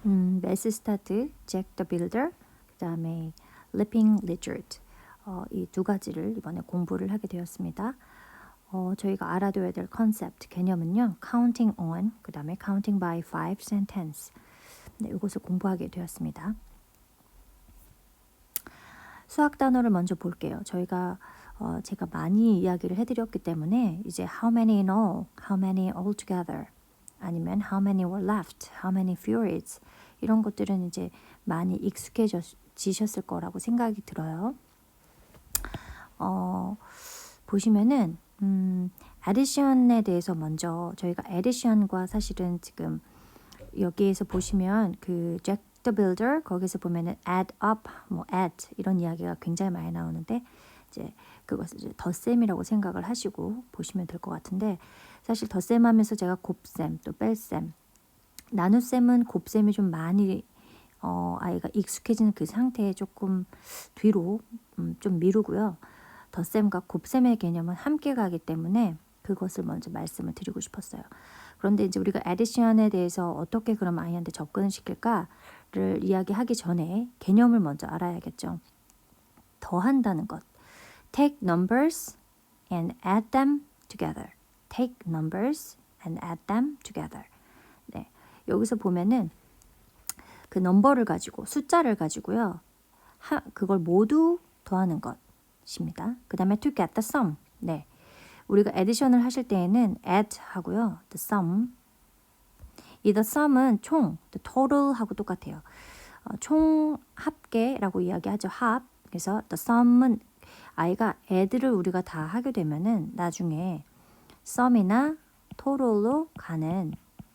메스 스타트, 잭 더 빌더, 그 다음에 리핑 리저드 이 두 가지를 이번에 공부를 하게 되었습니다. 저희가 알아둬야 될 컨셉트, 개념은요. counting on, 그 다음에 counting by five sentence. 네, 이것을 공부하게 되었습니다. 수학 단어를 먼저 볼게요. 제가 많이 이야기를 해드렸기 때문에 이제 how many in all, how many altogether, 아니면 how many were left, how many furious 이런 것들은 이제 많이 익숙해지셨을 거라고 생각이 들어요. 보시면은 addition에 대해서 먼저 저희가 addition과 사실은 지금 여기에서 보시면 그 Jack the Builder 거기서 보면은 add up, 뭐 add 이런 이야기가 굉장히 많이 나오는데 이제 그것을 이제 덧셈이라고 생각을 하시고 보시면 될 것 같은데 사실 덧셈 하면서 제가 곱셈 또 뺄셈 나눗셈은 곱셈이 좀 많이 아이가 익숙해지는 그 상태에 조금 뒤로 좀 미루고요. 덧셈과 곱셈의 개념은 함께 가기 때문에 그것을 먼저 말씀을 드리고 싶었어요. 그런데 이제 우리가 addition에 대해서 어떻게 그럼 아이한테 접근을 시킬까를 이야기하기 전에 개념을 먼저 알아야겠죠. 더한다는 것. Take numbers and add them together. Take numbers and add them together. 네, 여기서 보면은 그 넘버를 가지고 숫자를 가지고요. 그걸 모두 더하는 것입니다. 그 다음에 to get the sum. 네, 우리가 addition을 하실 때에는 add 하고요. the sum. 이 the sum은 총, the total 하고 똑같아요. 총 합계라고 이야기하죠. 합. 그래서 the sum은 아이가 add를 우리가 다 하게 되면은 나중에 sum이나 total로 가는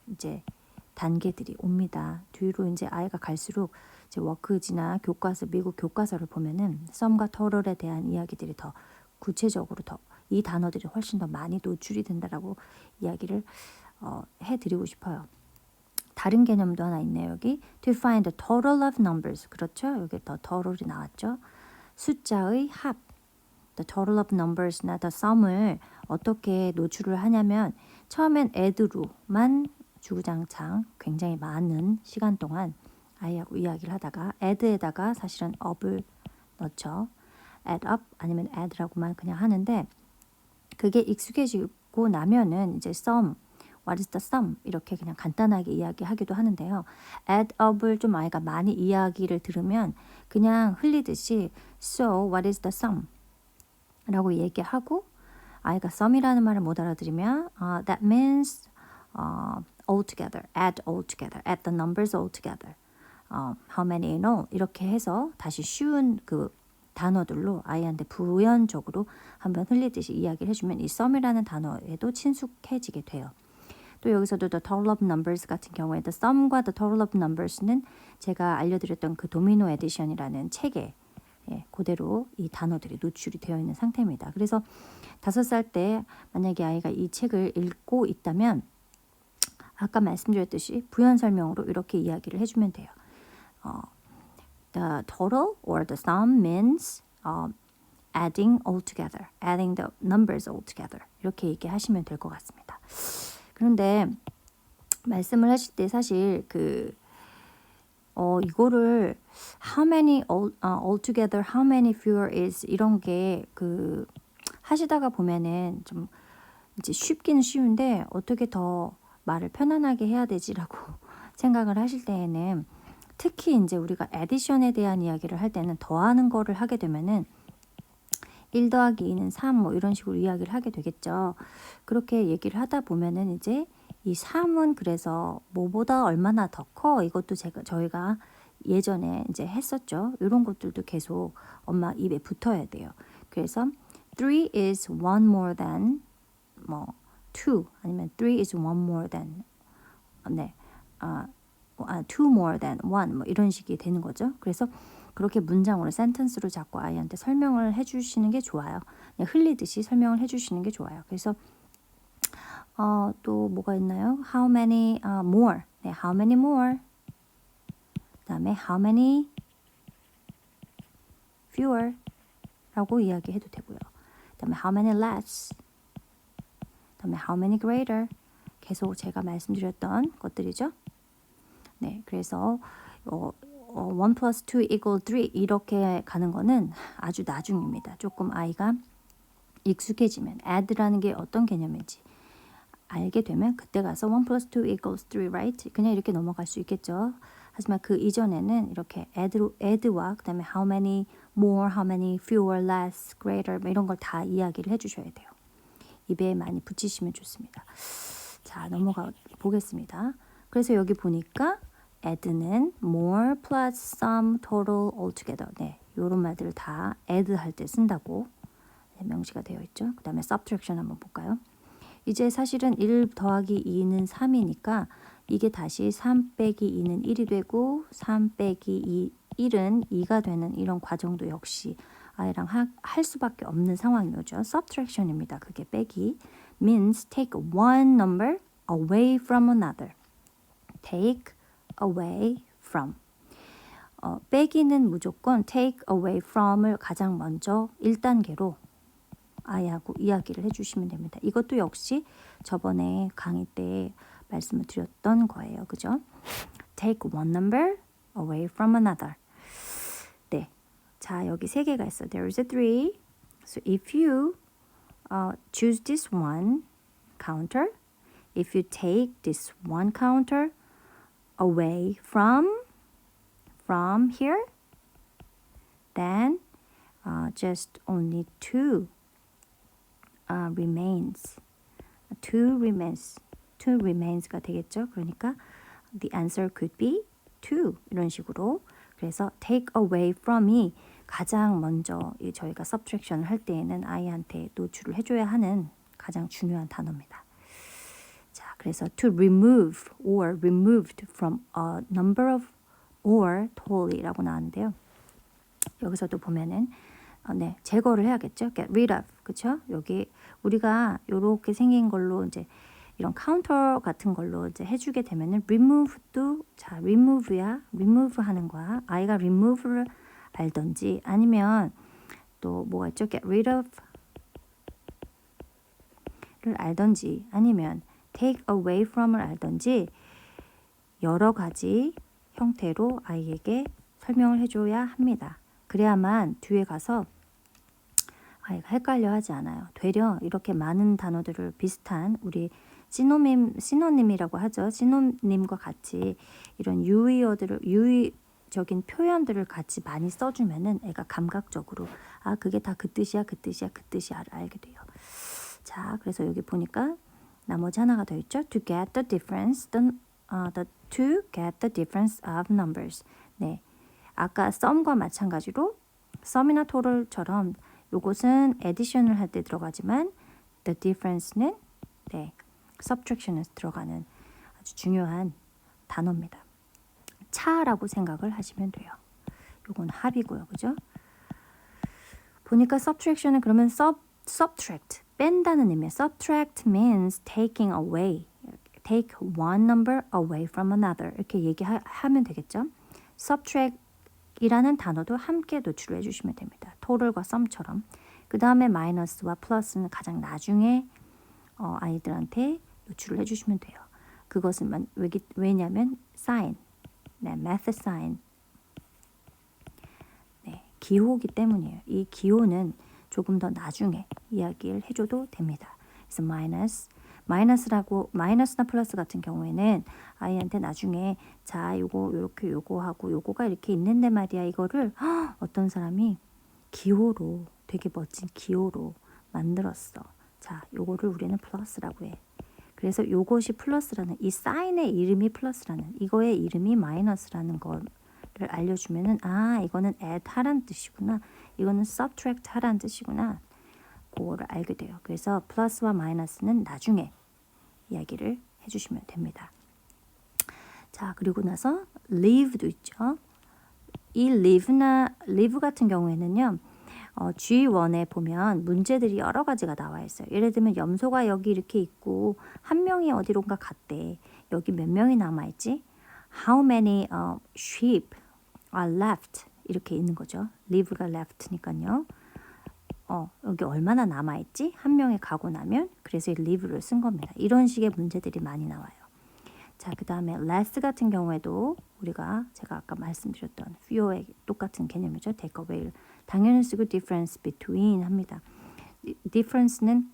이제 단계들이 옵니다. 뒤로 이제 아이가 갈수록 이제 워크지나 교과서, 미국 교과서를 보면은 sum과 total에 대한 이야기들이 더 구체적으로 더 이 단어들이 훨씬 더 많이 노출이 된다라고 이야기를 해드리고 싶어요. 다른 개념도 하나 있네요. 여기 to find the total of numbers. 그렇죠? 여기 더 total이 나왔죠. 숫자의 합. the total of numbers나 the sum을 어떻게 노출을 하냐면 처음엔 add로만 주구장창 굉장히 많은 시간 동안 아이하고 이야기를 하다가 add에다가 사실은 up을 넣죠. add up 아니면 add라고만 그냥 하는데 그게 익숙해지고 나면은 이제 sum, what is the sum 이렇게 그냥 간단하게 이야기하기도 하는데요. add up을 좀 아이가 많이 이야기를 들으면 그냥 흘리듯이 so what is the sum 라고 얘기하고 아이가 sum이라는 말을 못 알아들으면 that means all together, add all together, add the numbers all together, how many in all 이렇게 해서 다시 쉬운 그 단어들로 아이한테 부연적으로 한번 흘리듯이 이야기를 해주면 이 sum이라는 단어에도 친숙해지게 돼요. 또 여기서도 the total of numbers 같은 경우에 the sum과 the total of numbers는 제가 알려드렸던 그 도미노 에디션이라는 책에 그대로 이 단어들이 노출이 되어 있는 상태입니다. 그래서 5살 때 만약에 아이가 이 책을 읽고 있다면 아까 말씀드렸듯이 부연 설명으로 이렇게 이야기를 해주면 돼요. The total or the sum means adding all together, adding the numbers all together 이렇게 얘기하시면 될 것 같습니다. 그런데 말씀을 하실 때 사실 이거를 how many altogether, how many fewer is 이런 게 하시다가 보면은 좀 이제 쉽기는 쉬운데 어떻게 더 말을 편안하게 해야 되지라고 생각을 하실 때에는 특히 이제 우리가 addition에 대한 이야기를 할 때는 더하는 거를 하게 되면은 1 더하기 2는 3 뭐 이런 식으로 이야기를 하게 되겠죠. 그렇게 얘기를 하다 보면은 이제 이 3은 그래서 뭐보다 얼마나 더 커? 이것도 저희가 예전에 이제 했었죠. 이런 것들도 계속 엄마 입에 붙어야 돼요. 그래서 3 is one more than 뭐 2 아니면 3 is one more than 네. 2 more than 1 뭐 이런 식이 되는 거죠. 그래서 그렇게 문장으로 센텐스로 자꾸 아이한테 설명을 해주시는 게 좋아요. 그냥 흘리듯이 설명을 해주시는 게 좋아요. 그래서 또 뭐가 있나요? How many more? 네, how many more? 그다음에 how many fewer? 라고 이야기해도 되고요. 그다음에 how many less? 그다음에 how many greater? 계속 제가 말씀드렸던 것들이죠. 네, 그래서 1 plus 2 equal 3 이렇게 가는 거는 아주 나중입니다. 조금 아이가 익숙해지면 add라는 게 어떤 개념인지 알게 되면 그때 가서 1 plus 2 equals 3, right? 그냥 이렇게 넘어갈 수 있겠죠. 하지만 그 이전에는 이렇게 add와 그 다음에 how many more, how many fewer, less, greater 뭐 이런 걸 다 이야기를 해주셔야 돼요. 입에 많이 붙이시면 좋습니다. 자, 넘어가 보겠습니다. 그래서 여기 보니까 add는 more plus some total altogether. 네, 이런 말들을 다 add 할 때 쓴다고 명시가 되어 있죠. 그 다음에 subtraction 한번 볼까요? 이제 사실은 1 더하기 2는 3이니까 이게 다시 3 빼기 2는 1이 되고 3 빼기 1은 2가 되는 이런 과정도 역시 아이랑 할 수밖에 없는 상황이 오죠. subtraction입니다. 그게 빼기 means take one number away from another. take away from. 빼기는 무조건 take away from을 가장 먼저 1단계로 아이하고 이야기를 해주시면 됩니다. 이것도 역시 저번에 강의 때 말씀을 드렸던 거예요. 그죠? Take one number away from another. 네. 자, 여기 세 개가 있어. There is a three. So if you choose this one counter, if you take this one counter away from here, then just only two remains. Two remains가 되겠죠. 그러니까 the answer could be two 이런 식으로. 그래서 take away from이 가장 먼저 저희가 subtraction을 할 때에는 아이한테 노출을 해줘야 하는 가장 중요한 단어입니다. 자, 그래서 to remove or removed from a number of or totally,라고 나왔는데요. 여기서도 보면은 네, 제거를 해야겠죠. get rid of. 그쵸? 여기 우리가 요렇게 생긴 걸로 이제 이런 카운터 같은 걸로 이제 해주게 되면은 remove도 자, remove야. remove 하는 거야. 아이가 remove를 알던지 아니면 또 뭐가 있죠? get rid of 를 알던지 아니면 take away from을 알던지 여러 가지 형태로 아이에게 설명을 해줘야 합니다. 그래야만 뒤에 가서 아이가 헷갈려 하지 않아요. 되려 이렇게 많은 단어들을 비슷한 우리 시노님이라고 하죠. 시노님과 같이 이런 유의적인 표현들을 같이 많이 써주면은 애가 감각적으로 아, 그게 다 그 뜻이야, 그 뜻이야, 그 뜻이야를 알게 돼요. 자, 그래서 여기 보니까 나머지 하나가 더 있죠. To get the difference, to get the difference of numbers. 네, 아까 sum과 마찬가지로 sum이나 total처럼 요것은 addition을 할 때 들어가지만 the difference는 네, subtraction에서 들어가는 아주 중요한 단어입니다. 차라고 생각을 하시면 돼요. 요건 합이고요. 그죠? 보니까 subtraction은 그러면 subtract, 뺀다는 의미예요. subtract means taking away. take one number away from another. 이렇게 얘기하면 되겠죠? subtract 이라는 단어도 함께 노출을 해주시면 됩니다. total과 sum처럼. 그 다음에 마이너스와 플러스는 가장 나중에 아이들한테 노출을 해주시면 돼요. 그것은 왜냐하면 sign, 네, math sign, 네, 기호기 때문이에요. 이 기호는 조금 더 나중에 이야기를 해줘도 됩니다. 그래서 마이너스나 플러스 같은 경우에는 아이한테 나중에 자, 요거 요렇게 요거하고 요거가 이렇게 있는데 말이야. 이거를 어떤 사람이 기호로 되게 멋진 기호로 만들었어. 자, 요거를 우리는 플러스라고 해. 그래서 요것이 플러스라는 이 사인의 이름이 플러스라는 이거의 이름이 마이너스라는 거를 알려주면은 아, 이거는 add 하라는 뜻이구나. 이거는 subtract 하라는 뜻이구나. 그거를 알게 돼요. 그래서 플러스와 마이너스는 나중에 이야기를 해주시면 됩니다. 자, 그리고 나서 leave도 있죠. 이 leave 같은 경우에는요. G1에 보면 문제들이 여러 가지가 나와 있어요. 예를 들면 염소가 여기 이렇게 있고 한 명이 어디론가 갔대. 여기 몇 명이 남아있지? How many sheep are left? 이렇게 있는 거죠. leave가 left니까요. 여기 얼마나 남아있지? 한 명이 가고 나면 그래서 이 leave를 쓴 겁니다. 이런 식의 문제들이 많이 나와요. 자, 그 다음에 less 같은 경우에도 제가 아까 말씀드렸던 few의 똑같은 개념이죠. take away를 당연히 쓰고 difference between 합니다. difference는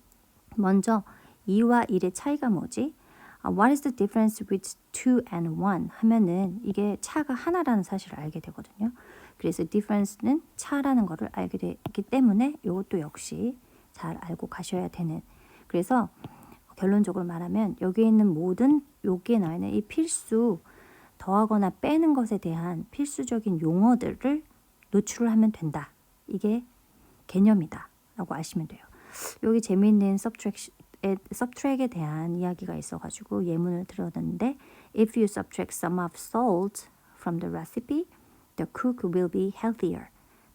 먼저 2와 1의 차이가 뭐지? What is the difference with 2 and 1 하면은 이게 차가 하나라는 사실을 알게 되거든요. 그래서 difference는 차라는 거를 알게 되기 때문에 이것도 역시 잘 알고 가셔야 되는. 그래서 결론적으로 말하면 여기에 있는 모든 여기에 나와 있는 이 필수 더하거나 빼는 것에 대한 필수적인 용어들을 노출을 하면 된다. 이게 개념이다 라고 아시면 돼요. 여기 재미있는 subtract에 대한 이야기가 있어가지고 예문을 들었는데 If you subtract some of salt from the recipe, the cook will be healthier.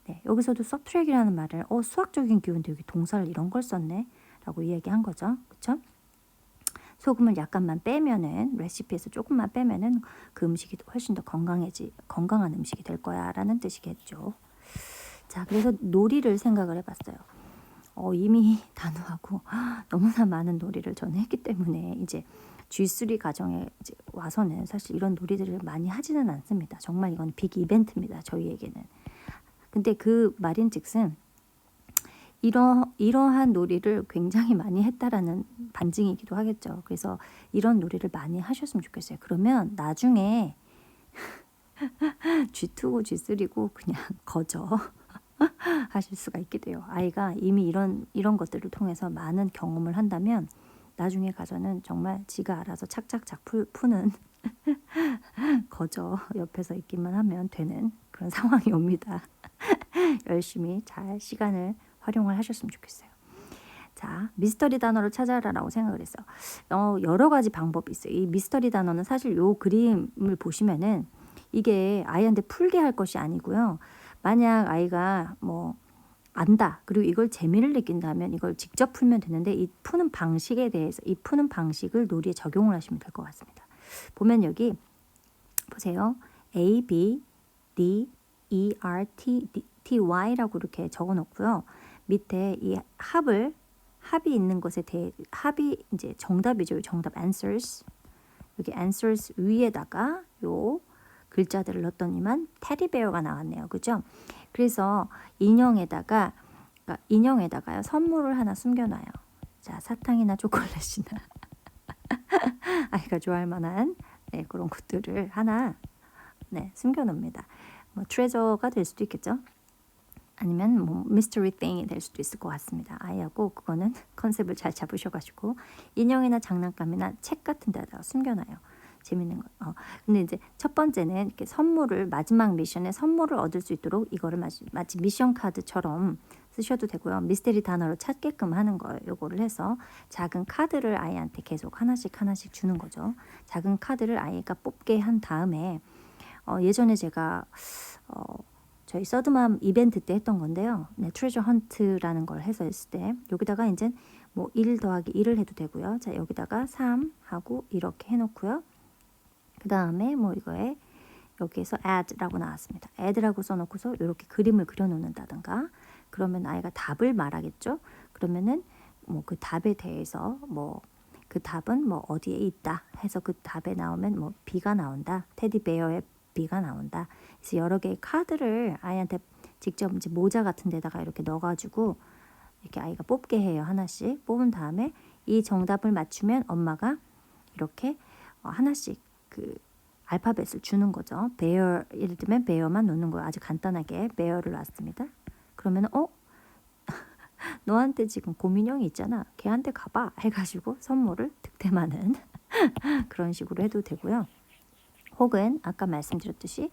네, 여기서도 subtract이라는 말을 수학적인 기운도 여기 동사를 이런 걸 썼네 라고 이야기한 거죠. 그쵸? 소금을 약간만 빼면은 레시피에서 조금만 빼면은 그 음식이 훨씬 더 건강한 음식이 될 거야 라는 뜻이겠죠. 자, 그래서 놀이를 생각을 해봤어요. 이미 단호하고 너무나 많은 놀이를 저는 했기 때문에 이제 G3 과정에 이제 와서는 사실 이런 놀이들을 많이 하지는 않습니다. 정말 이건 빅 이벤트입니다. 저희에게는. 근데 그 말인즉슨 이러한 놀이를 굉장히 많이 했다라는 반증이기도 하겠죠. 그래서 이런 놀이를 많이 하셨으면 좋겠어요. 그러면 나중에 G2고 G3고 그냥 거저 하실 수가 있게 돼요. 아이가 이미 이런 것들을 통해서 많은 경험을 한다면 나중에 가서는 정말 지가 알아서 착착착 푸는 거저 옆에서 있기만 하면 되는 그런 상황이 옵니다. 열심히 잘 시간을 활용을 하셨으면 좋겠어요. 자, 미스터리 단어를 찾아라라고 생각을 했어요. 여러 가지 방법이 있어요. 이 미스터리 단어는 사실 요 그림을 보시면은 이게 아이한테 풀게 할 것이 아니고요. 만약 아이가 뭐 안다 그리고 이걸 재미를 느낀다면 이걸 직접 풀면 되는데 이 푸는 방식에 대해서 이 푸는 방식을 놀이에 적용을 하시면 될 것 같습니다. 보면 여기 보세요. A, B, D, E, R, T, T, Y라고 이렇게 적어 놓고요. 밑에 이 합이 있는 것에 대해 합이 이제 정답이죠. 정답 answers. 여기 answers 위에다가 요 글자들을 넣었더니만 테디베어가 나왔네요. 그죠? 그래서 인형에다가요 선물을 하나 숨겨놔요. 자, 사탕이나 초콜릿이나 아이가 좋아할 만한 그런 것들을 하나 숨겨놓습니다. 뭐 트레저가 될 수도 있겠죠. 아니면 뭐 미스터리 띵이 될 수도 있을 것 같습니다. 아이하고 그거는 컨셉을 잘 잡으셔가지고 인형이나 장난감이나 책 같은 데다가 숨겨놔요. 재밌는 거. 근데 이제 첫 번째는 이렇게 마지막 미션에 선물을 얻을 수 있도록 이거를 마치 미션 카드처럼 쓰셔도 되고요. 미스테리 단어로 찾게끔 하는 거예요. 요거를 해서 작은 카드를 아이한테 계속 하나씩 주는 거죠. 작은 카드를 아이가 뽑게 한 다음에 예전에 제가 저희 서드맘 이벤트 때 했던 건데요. 트레저 헌트라는 걸 해서 했을 때 여기다가 이제 뭐 1 더하기 1을 해도 되고요. 자, 여기다가 3 하고 이렇게 해놓고요. 그 다음에 뭐 이거에 여기에서 add라고 나왔습니다. add라고 써놓고서 이렇게 그림을 그려놓는다든가 그러면 아이가 답을 말하겠죠. 그러면은 뭐 그 답에 대해서 뭐 그 답은 뭐 어디에 있다 해서 그 답에 나오면 뭐 B가 나온다. 테디베어의 B가 나온다. 그래서 여러 개의 카드를 아이한테 직접 이제 모자 같은 데다가 이렇게 넣어가지고 이렇게 아이가 뽑게 해요. 하나씩 뽑은 다음에 이 정답을 맞추면 엄마가 이렇게 하나씩 그 알파벳을 주는 거죠. 베어 예를 들면 베어만 놓는 거예요. 아주 간단하게 베어를 놨습니다. 그러면 너한테 지금 곰인형이 있잖아. 걔한테 가봐 해가지고 선물을 득템하는 그런 식으로 해도 되고요. 혹은 아까 말씀드렸듯이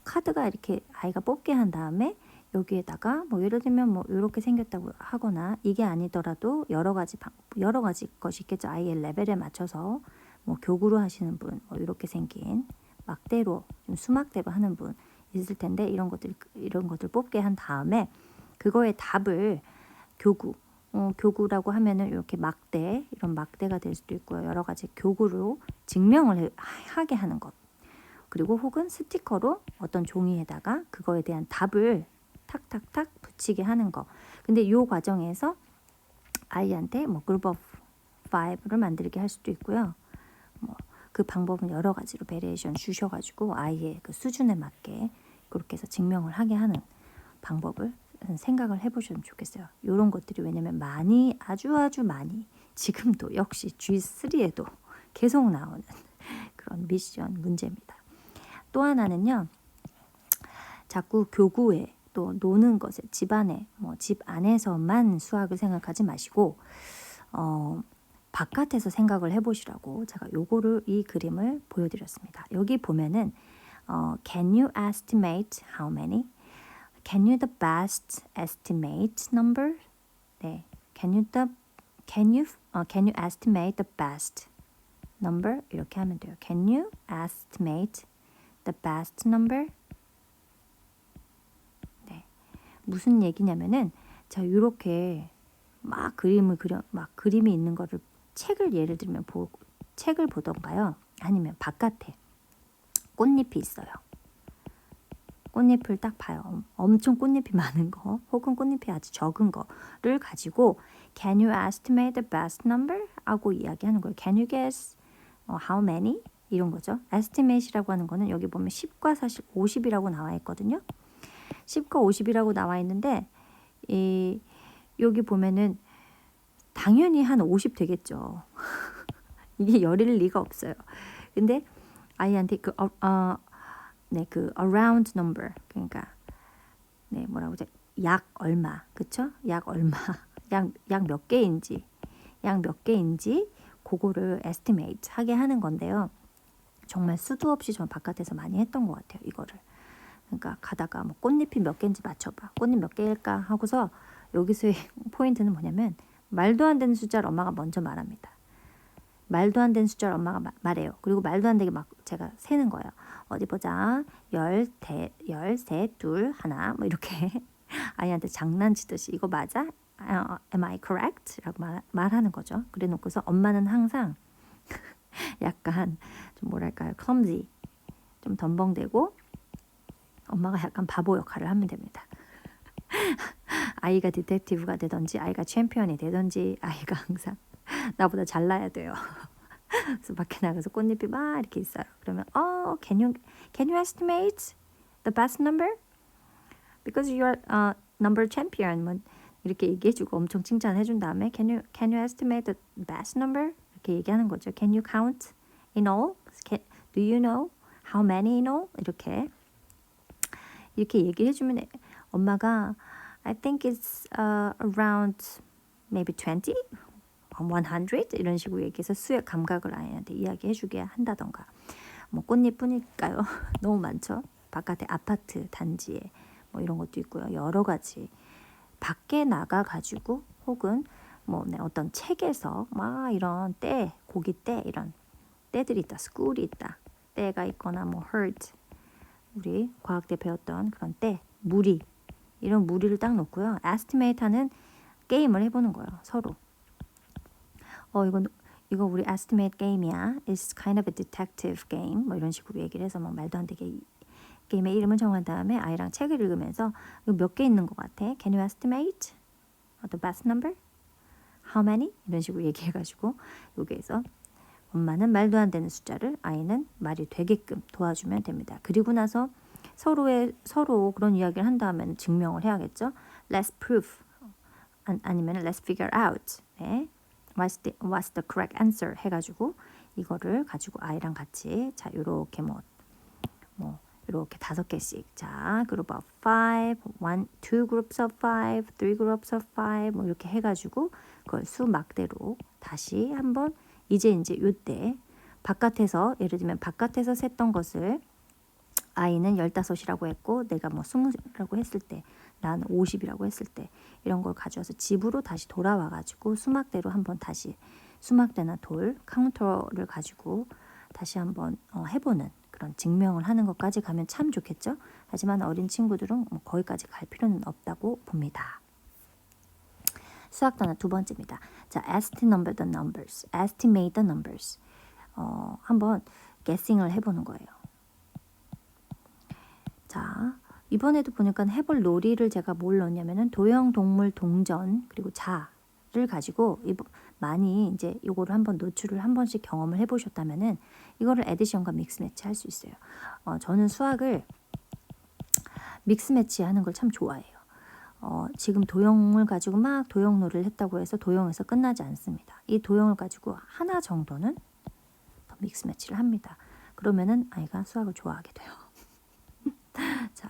카드가 이렇게 아이가 뽑게 한 다음에 여기에다가 뭐 예를 들면 뭐 이렇게 생겼다고 하거나 이게 아니더라도 여러 가지 것이 있겠죠. 아이의 레벨에 맞춰서 뭐 교구로 하시는 분, 뭐 이렇게 생긴 막대로 좀 수막대로 하는 분 있을 텐데 이런 것들 뽑게 한 다음에 그거의 답을 교구라고 하면은 이렇게 이런 막대가 될 수도 있고요. 여러 가지 교구로 증명을 하게 하는 것. 그리고 혹은 스티커로 어떤 종이에다가 그거에 대한 답을 탁탁탁 붙이게 하는 거. 근데 이 과정에서 아이한테 뭐 그룹 오브 5를 만들게 할 수도 있고요. 뭐 그 방법은 여러 가지로 베리에이션 주셔가지고 아이의 그 수준에 맞게 그렇게 해서 증명을 하게 하는 방법을 생각을 해보시면 좋겠어요. 이런 것들이 왜냐면 많이 아주 많이 지금도 역시 G3에도 계속 나오는 그런 미션 문제입니다. 또 하나는요. 자꾸 교구에 또 노는 것에 집안에 뭐 집 안에서만 수학을 생각하지 마시고 바깥에서 생각을 해보시라고 제가 요거를 이 그림을 보여드렸습니다. 여기 보면은 Can you estimate how many? Can you the best estimate number? 네, can you estimate the best number? 이렇게 하면 돼요. Can you estimate the best number? 네, 무슨 얘기냐면은 자 이렇게 막 그림을 그려 막 그림이 있는 거를 책을 예를 들면 책을 보던가요. 아니면 바깥에 꽃잎이 있어요. 꽃잎을 딱 봐요. 엄청 꽃잎이 많은 거 혹은 꽃잎이 아주 적은 거를 가지고 Can you estimate the best number? 하고 이야기하는 거예요. Can you guess how many? 이런 거죠. estimate이라고 하는 거는 여기 보면 10과 사실 50이라고 나와 있거든요. 10과 50이라고 나와 있는데 여기 보면은 당연히 한 50 되겠죠. 이게 열일 리가 없어요. 근데 아이한테 네, 그 around number 그러니까 네 뭐라고 하죠? 약 얼마 그쵸? 약 얼마 약 몇 개인지 그거를 estimate 하게 하는 건데요. 정말 수도 없이 전 바깥에서 많이 했던 것 같아요. 이거를 그러니까 가다가 뭐 꽃잎이 몇 개인지 맞춰봐. 꽃잎 몇 개일까 하고서 여기서의 포인트는 뭐냐면 말도 안 되는 숫자를 엄마가 먼저 말합니다. 말도 안 되는 숫자를 엄마가 말해요. 그리고 말도 안 되게 막 제가 세는 거예요. 어디 보자. 열셋, 둘, 하나 뭐 이렇게 아이한테 장난치듯이 이거 맞아? Am I correct? 라고 말하는 거죠. 그래 놓고서 엄마는 항상 약간 좀 뭐랄까요. clumsy 좀 덤벙대고 엄마가 약간 바보 역할을 하면 됩니다. 아이가 디텍티브가 되든지 아이가 챔피언이 되든지 아이가 항상 나보다 잘나야 돼요. 그래서 밖에 나가서 꽃잎이 막 이렇게 있어요. 그러면 can you estimate the best number? Because you are number champion. 뭐 이렇게 얘기해주고 엄청 칭찬해준 다음에 can you estimate the best number? 이렇게 얘기하는 거죠. Can you count in all? Do you know how many in all? 이렇게 얘기를 해주면 엄마가 I think it's around maybe 20, 100 이런 식으로 얘기해서 수의 감각을 아이한테 이야기해주게 한다던가 뭐 꽃잎뿐일까요? 너무 많죠. 바깥에 아파트 단지에 뭐 이런 것도 있고요. 여러 가지 밖에 나가 가지고 혹은 뭐 어떤 책에서 막 이런 고깃대 이런 때들이 있다. 스쿨이 있다. 때가 있거나 뭐 herd 우리 과학 때 배웠던 그런 무리 이런 무리를 딱 놓고요. 에스티메이트하는 게임을 해보는 거예요. 서로. 이거 우리 estimate 게임이야. It's kind of a detective game. 뭐 이런 식으로 얘기를 해서 막 말도 안 되게 게임의 이름을 정한 다음에 아이랑 책을 읽으면서 이거 몇 개 있는 것 같아? Can you estimate the best number? How many? 이런 식으로 얘기해가지고 여기에서 엄마는 말도 안 되는 숫자를 아이는 말이 되게끔 도와주면 됩니다. 그리고 나서 서로 그런 이야기를 한 다음에는 증명을 해야겠죠. Let's prove 아니면 let's figure out. 네. What's the correct answer 해가지고 이거를 가지고 아이랑 같이 자 요렇게 이렇게 5개씩 자 group of 5, 2 groups of 5, 3 groups of 5 뭐 이렇게 해가지고 그걸 수막대로 다시 한번 이제 요때 바깥에서 예를 들면 바깥에서 셌던 것을 아이는 15이라고 했고 내가 뭐 20이라고 했을 때 난 50이라고 했을 때 이런 걸 가져와서 집으로 다시 돌아와 가지고 수막대로 한번 다시 수막대나 돌 카운터를 가지고 다시 한번 해보는 그런 증명을 하는 것까지 가면 참 좋겠죠. 하지만 어린 친구들은 뭐 거기까지 갈 필요는 없다고 봅니다. 수학 단어 두 번째입니다. 자, estimate the numbers. 한번 guessing을 해보는 거예요. 자, 이번에도 보니까 해볼 놀이를 제가 뭘 넣었냐면은 도형, 동물, 동전 그리고 자를 가지고 많이 이제 요거를 한번 노출을 한 번씩 경험을 해보셨다면은 이거를 에디션과 믹스 매치 할 수 있어요. 저는 수학을 믹스 매치 하는 걸 참 좋아해요. 지금 도형을 가지고 막 도형놀이를 했다고 해서 도형에서 끝나지 않습니다. 이 도형을 가지고 하나 정도는 더 믹스 매치를 합니다. 그러면은 아이가 수학을 좋아하게 돼요. 자,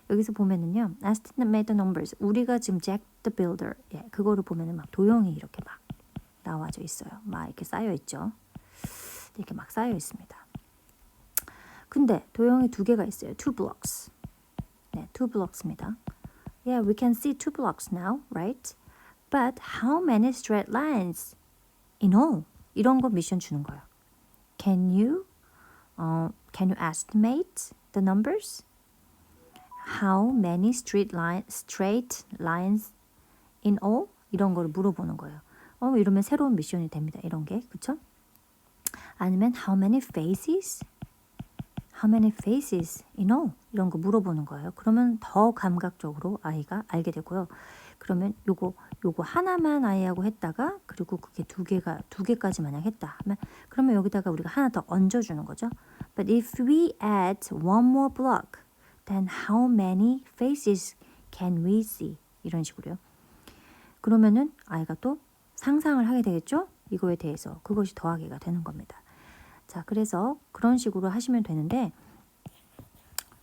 여기서 보면은요. estimate the numbers. 우리가 지금 Jack the Builder. 예, 그거를 보면은 막 도형이 이렇게 막 나와져 있어요. 막 이렇게 쌓여 있죠. 이렇게 막 쌓여 있습니다. 근데 도형이 두 개가 있어요. Two blocks. 네, two blocks입니다. Yeah, we can see two blocks now, right? But how many straight lines in all? 이런 거 미션 주는 거예요. Can you estimate the numbers? How many straight lines in all? 이런 거를 물어보는 거예요. 이러면 새로운 미션이 됩니다. 이런 게, 그쵸? 아니면 how many faces? How many faces in all? 이런 거 물어보는 거예요. 그러면 더 감각적으로 아이가 알게 되고요. 그러면 요거 하나만 아이하고 했다가 그리고 그게 두 개까지 만약 했다 하면 그러면 여기다가 우리가 하나 더 얹어주는 거죠. But if we add one more block, then how many faces can we see? 이런 식으로요. 그러면은 아이가 또 상상을 하게 되겠죠? 이거에 대해서 그것이 더하기가 되는 겁니다. 자, 그래서 그런 식으로 하시면 되는데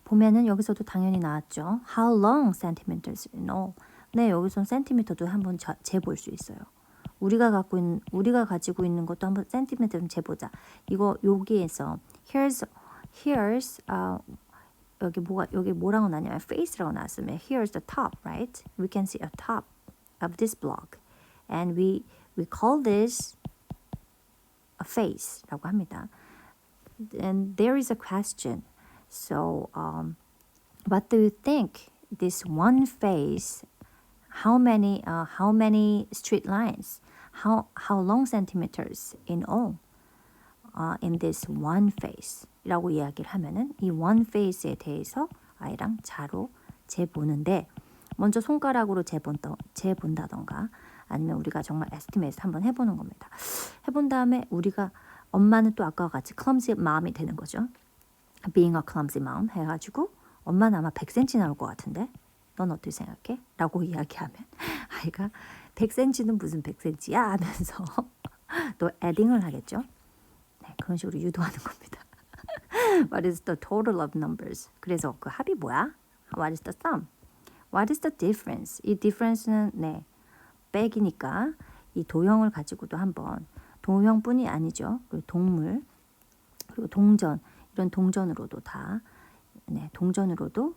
보면은 여기서도 당연히 나왔죠. How long centimeters in all? 네, 여기서 센티미터도 한번 재볼 수 있어요. 우리가 가지고 있는 것도 한번 센티미터 좀 재보자. 여기에서 here's 여기 뭐라고 나냐면 face라고 나왔으면 here's the top, right? We can see a top of this block, and we call this a face라고 합니다. And there is a question. So, what do you think? This one face, how many straight lines? How long centimeters in all? In this one face. 라고 이야기를 하면은 이 one face에 대해서 아이랑 자로 재보는데 먼저 손가락으로 재본다던가 아니면 우리가 정말 에스티메이트 한번 해보는 겁니다. 해본 다음에 우리가 엄마는 또 아까와 같이 clumsy mom이 되는 거죠. being a clumsy mom 해가지고 엄마는 아마 100cm 나올 것 같은데 넌 어떻게 생각해? 라고 이야기하면 아이가 100cm는 무슨 100cm야 하면서 또 에딩을 하겠죠. 네, 그런 식으로 유도하는 겁니다. What is the total of numbers? 그래서 그 합이 뭐야? What is the sum? What is the difference? 이 difference는 네, 빼기니까 이 도형을 가지고도 한번 도형뿐이 아니죠. 그리고 동물 그리고 동전 이런 동전으로도 다 동전으로도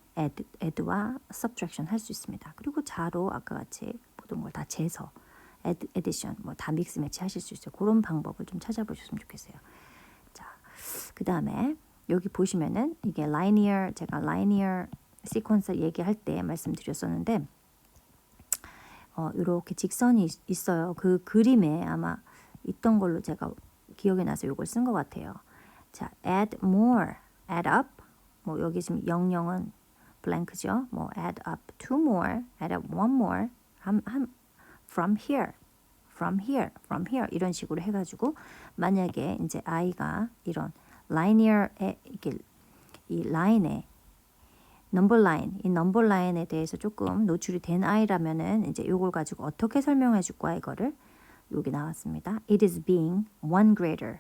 add와 subtraction 할 수 있습니다. 그리고 자로 아까 같이 모든 걸 다 재서 addition 뭐 다 믹스 매치 하실 수 있어요. 그런 방법을 좀 찾아보셨으면 좋겠어요. 자, 그 다음에 여기 보시면은 이게 제가 linear sequence 얘기할 때 말씀드렸었는데 이렇게 직선이 있어요. 그 그림에 아마 있던 걸로 제가 기억이 나서 이걸 쓴 것 같아요. 자, add more, add up. 뭐 여기 지금 00은 blank죠. 뭐 add up two more, add up one more. from here, from here, from here 이런 식으로 해가지고 만약에 이제 아이가 이런 linear에 이렇게 이 라인에 이 넘버 라인에 대해서 조금 노출이 된 아이라면은 이제 요걸 가지고 어떻게 설명해 줄 거야 이거를 여기 나왔습니다. It is being one greater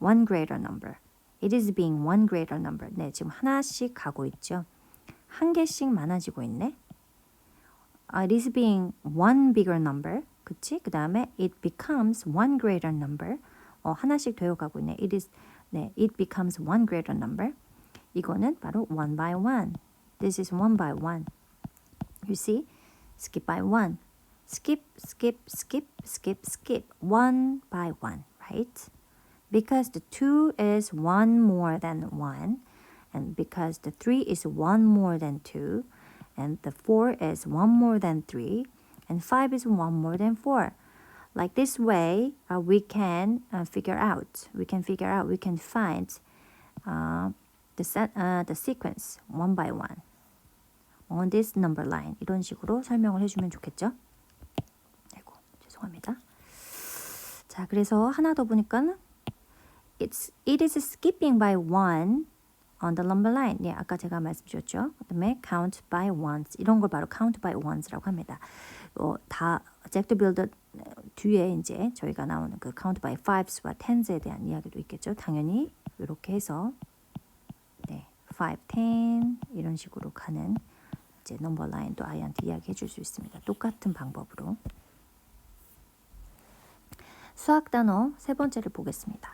number. It is being one greater number. 네, 지금 하나씩 가고 있죠. 한 개씩 많아지고 있네. It is being one bigger number. 그치? 그 다음에 it becomes one greater number. 하나씩 되어가고 있네. It becomes one greater number. 이거는 바로 one by one. This is one by one. You see? Skip by one. Skip, skip, skip, skip, skip. One by one, right? Because the 2 is 1 more than 1. And because the 3 is 1 more than 2. And the 4 is 1 more than 3. And 5 is 1 more than 4. Like this way, we can figure out. We can find the sequence one by one on this number line. 이런 식으로 설명을 해주면 좋겠죠? 아이고, 죄송합니다. 자, 그래서 하나 더 보니까는 it is skipping by one on the number line. 네, 아까 제가 말씀드렸죠. 그다음에 count by ones. 이런 걸 바로 count by ones라고 합니다. 다 Jack the Builder 뒤에 이제 저희가 나오는 그 count by fives와 tens에 대한 이야기도 있겠죠. 당연히 이렇게 해서 네, 5, 10 이런 식으로 가는 이제 넘버 라인도 아이한테 이야기해 줄 수 있습니다. 똑같은 방법으로. 수학 단어 세 번째를 보겠습니다.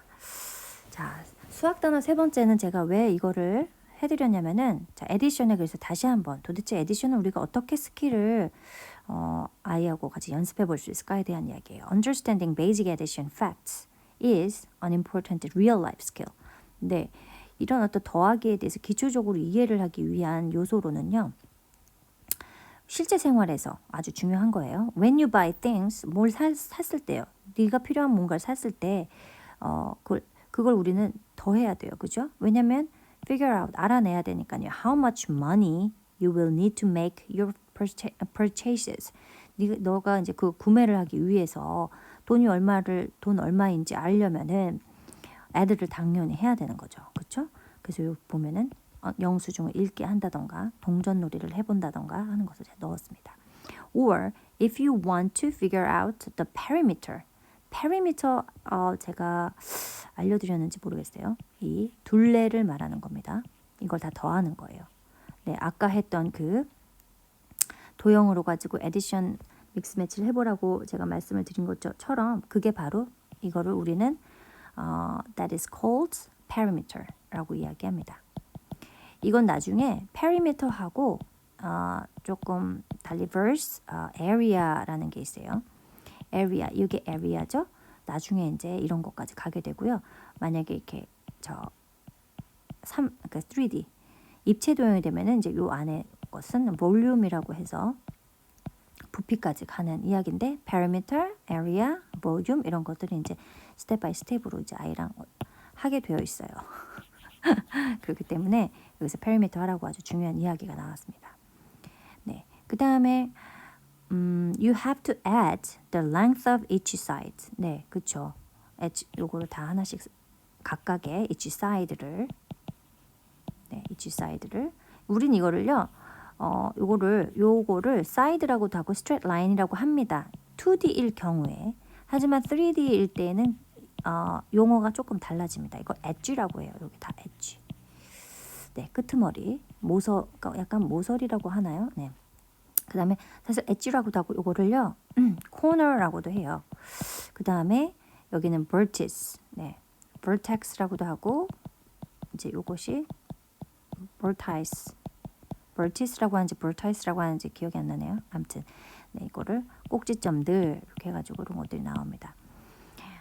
자, 수학 단어 세 번째는 제가 왜 이거를 해드렸냐면은 자, 에디션에 그래서 다시 한번 도대체 에디션은 우리가 어떻게 스킬을 아이하고 같이 연습해 볼 수 있을까에 대한 이야기예요. Understanding basic addition facts is an important real life skill. 네, 이런 어떤 더하기에 대해서 기초적으로 이해를 하기 위한 요소로는요. 실제 생활에서 아주 중요한 거예요. When you buy things, 뭘 샀을 때요. 네가 필요한 뭔가를 샀을 때 그걸 우리는 더해야 돼요. 그죠? 왜냐면 figure out, 알아내야 되니까요. How much money you will need to make your purchases. 너가 이제 그 구매를 하기 위해서 돈 얼마인지 알려면은 애들을 당연히 해야 되는 거죠. 그렇죠? 그래서 여기 보면은 영수증을 읽게 한다던가 동전놀이를 해본다던가 하는 것을 제가 넣었습니다. Or if you want to figure out the perimeter. perimeter 제가 알려드렸는지 모르겠어요. 이 둘레를 말하는 겁니다. 이걸 다 더하는 거예요. 네, 아까 했던 그 도형으로 가지고 에디션 믹스 매치를 해보라고 제가 말씀을 드린 것처럼 그게 바로 이거를 우리는 that is called perimeter라고 이야기합니다. 이건 나중에 perimeter하고 조금 달리 verse area라는 게 있어요. area, 이게 area죠. 나중에 이제 이런 것까지 가게 되고요. 만약에 이렇게 그러니까 3D 입체 도형이 되면은 이제 요 안에 것은 volume이라고 해서 부피까지 가는 이야기인데 perimeter, area, volume 이런 것들이 이제 스텝 바이 스텝으로 이제 아이랑 하게 되어 있어요. 그렇기 때문에 여기서 perimeter 하라고 아주 중요한 이야기가 나왔습니다. 네, 그 다음에 you have to add the length of each side. 네, 그렇죠. 요거를 다 하나씩 각각의 each side를 each side를 우린 이거를요. 요거를 side라고도 하고 straight line이라고 합니다. 2D일 경우에. 하지만 3D일 때에는 용어가 조금 달라집니다. 이거 엣지라고 해요. 여기 다 엣지. 네, 끄트머리, 약간 모서리라고 하나요? 네. 그 다음에 사실 엣지라고도 하고 요거를요, corner라고도 해요. 그 다음에 여기는 vertex, 네, vertex라고도 하고 이제 요것이 vertices라고 하는지 vertices라고 하는지 기억이 안 나네요. 아무튼 네, 이거를 꼭지점들 이렇게 해가지고 이런 것들이 나옵니다.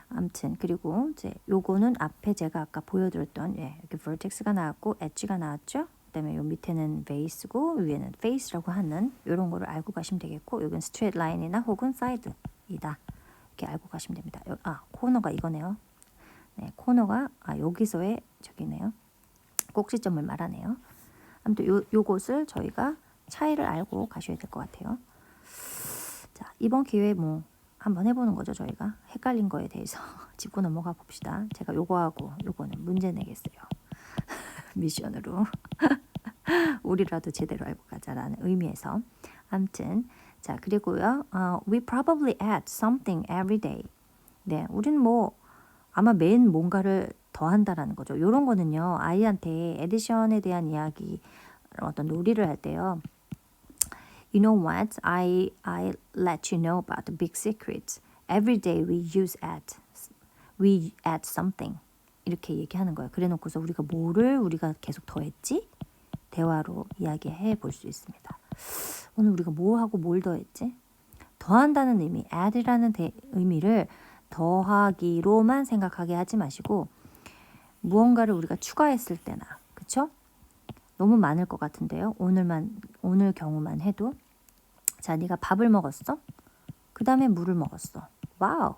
아무튼 그리고 이제 요거는 앞에 제가 아까 보여드렸던 이렇게 vertex가 나왔고 엣지가 나왔죠. 그다음에 요 밑에는 base고 위에는 face라고 하는 이런 거를 알고 가시면 되겠고 여기는 straight line이나 혹은 side이다 이렇게 알고 가시면 됩니다. 코너가 이거네요. 네, 코너가 여기서의 저기네요. 꼭지점을 말하네요. 아무튼 요것을 저희가 차이를 알고 가셔야 될 것 같아요. 자, 이번 기회에 뭐 한번 해보는 거죠. 저희가 헷갈린 거에 대해서 짚고 넘어가 봅시다. 제가 요거하고 요거는 문제 내겠어요. 미션으로 우리라도 제대로 알고 가자라는 의미에서 아무튼 자 그리고요 we probably add something every day. 네, 우린 뭐 아마 매일 뭔가를 더한다라는 거죠. 이런 거는요 아이한테 에디션에 대한 이야기 어떤 놀이를 할 때요. You know what? I let you know about the big secrets. Every day we add something. 이렇게 얘기하는 거예요. 그래놓고서 우리가 계속 더했지? 대화로 이야기해 볼 수 있습니다. 오늘 우리가 뭐 하고 뭘 더했지? 더한다는 의미, add라는 의미를 더하기로만 생각하게 하지 마시고 무언가를 우리가 추가했을 때나, 그쵸? 너무 많을 것 같은데요. 오늘 경우만 해도 자, 네가 밥을 먹었어? 그 다음에 물을 먹었어. 와우.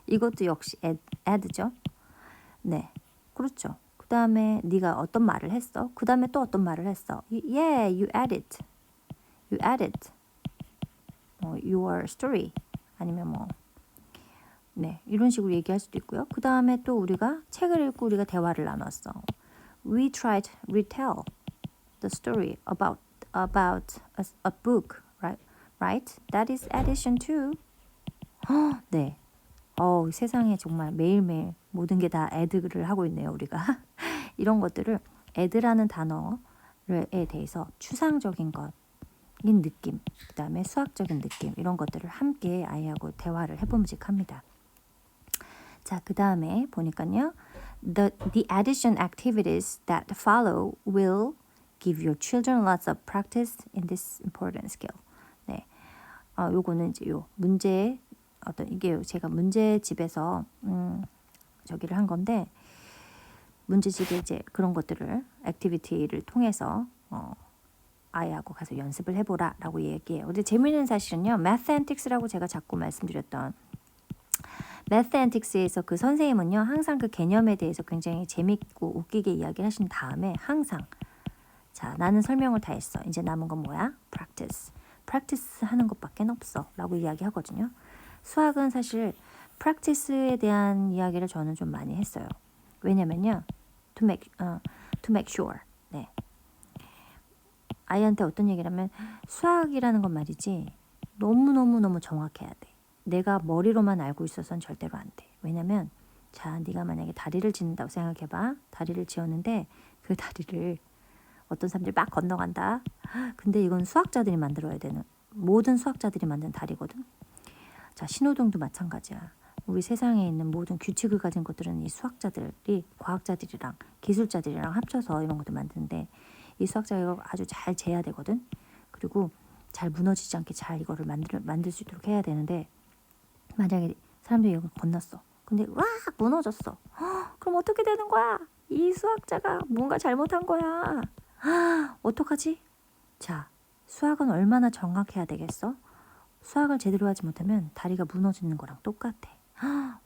이것도 역시 add죠. 네, 그렇죠. 그 다음에 네가 어떤 말을 했어? 그 다음에 또 어떤 말을 했어? Yeah, you added. You added. Your story. 아니면 네, 이런 식으로 얘기할 수도 있고요. 그 다음에 또 우리가 책을 읽고 우리가 대화를 나눴어. We tried to retell the story about a book, right? Right? That is addition to. 네. 세상에 정말 매일매일 모든 게 다 add를 하고 있네요, 우리가. 이런 것들을 add라는 단어에 대해서 추상적인 것인 느낌, 그 다음에 수학적인 느낌, 이런 것들을 함께 아이하고 대화를 해봄직합니다. 자, 그 다음에 보니까요. The addition activities that follow will give your children lots of practice in this important skill. 네, 요거는 이제 요 문제 이게 제가 문제집에서 저기를 한 건데 문제집에 이제 그런 것들을 액티비티를 통해서 아이하고 가서 연습을 해보라라고 얘기해요. 근데 재미있는 사실은요, Mathematics라고 제가 자꾸 말씀드렸던 Mathematics에서 그 선생님은요, 항상 그 개념에 대해서 굉장히 재밌고 웃기게 이야기를 하신 다음에 항상 자, 나는 설명을 다 했어. 이제 남은 건 뭐야? Practice. Practice 하는 것밖에 없어. 라고 이야기하거든요. 수학은 사실 practice에 대한 이야기를 저는 좀 많이 했어요. 왜냐면요. to make sure. 네. 아이한테 어떤 얘기를 하면 수학이라는 건 말이지 너무너무 정확해야 돼. 내가 머리로만 알고 있어서는 절대로 안 돼. 왜냐면 자, 네가 만약에 다리를 짓는다고 생각해봐. 다리를 지었는데 그 다리를 어떤 사람들이 막 건너간다. 근데 이건 수학자들이 만들어야 되는, 모든 수학자들이 만든 다리거든. 자, 신호등도 마찬가지야. 우리 세상에 있는 모든 규칙을 가진 것들은 이 수학자들이 과학자들이랑 기술자들이랑 합쳐서 이런 것도 만드는데 이 수학자가 아주 잘 재야 되거든. 그리고 잘 무너지지 않게 잘 이거를 만들 수 있도록 해야 되는데 만약에 사람들이 이걸 건넜어. 근데 와 무너졌어. 그럼 어떻게 되는 거야? 이 수학자가 뭔가 잘못한 거야. 어떡하지? 자, 수학은 얼마나 정확해야 되겠어? 수학을 제대로 하지 못하면 다리가 무너지는 거랑 똑같아.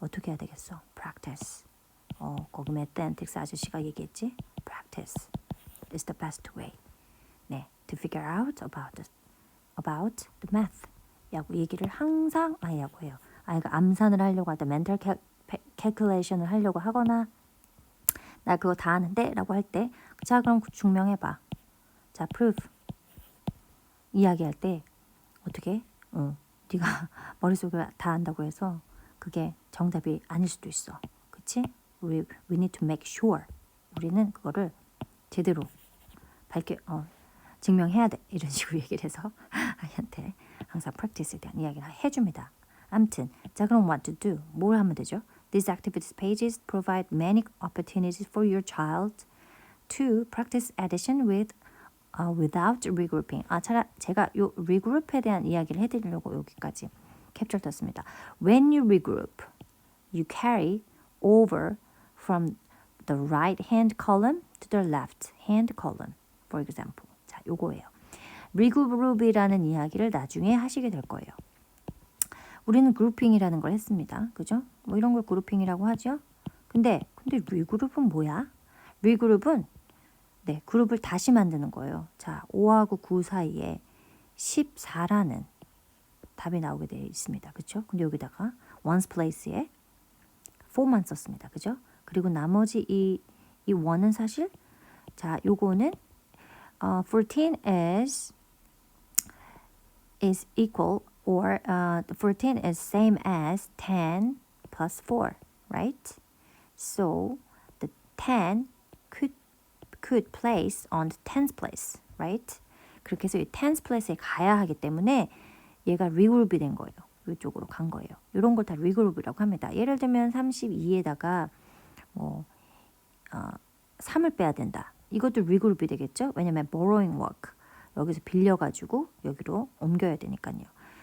어떻게 해야 되겠어? Practice. 거기 Mathematics 아저씨가 얘기했지? Practice is the best way. 네, to figure out about the math. 야구 얘기를 항상 아이하고 해요. 아이가 암산을 하려고 할 때 mental calculation을 하려고 하거나 나 그거 다 아는데 라고 할 때 자 그럼 증명해봐. 자 proof. 이야기할 때 어떻게? 네가 머릿속에 다 안다고 해서 그게 정답이 아닐 수도 있어. 그치? we need to make sure. 우리는 그거를 제대로 증명해야 돼. 이런 식으로 얘기를 해서 아이한테 항상 practice에 대한 이야기를 해줍니다. 아무튼 자 그럼 what to do? 뭘 하면 되죠? These activities pages provide many opportunities for your child to practice addition without regrouping. 제가 요 regroup에 대한 이야기를 해드리려고 여기까지 캡처를 떴습니다. When you regroup, you carry over from the right hand column to the left hand column. For example. 자, 요거예요. regroup이라는 이야기를 나중에 하시게 될 거예요. 우리는 그룹핑이라는 걸 했습니다. 그죠? 뭐 이런 걸 그룹핑이라고 하죠. 근데 regroup은 뭐야? regroup은 네, 그룹을 다시 만드는 거예요. 자, 5하고 9 사이에 14라는 답이 나오게 되어 있습니다. 그렇죠? 근데 여기다가 ones place에 4만 썼습니다. 그죠? 그리고 나머지 이 1은 사실 자, 요거는 14 is equal or 14 is same as 10 plus 4, right? So the 10 could place on the tens place, right? 그렇게 해서 이 tens place에 가야 하기 때문에 얘가 regroup이 된 거예요. 이쪽으로 간 거예요. 이런 걸 다 regroup이라고 합니다. 예를 들면 32에다가 3을 빼야 된다. 이것도 regroup이 되겠죠? 왜냐면 borrowing work. 여기서 빌려가지고 여기로 옮겨야 되니까요.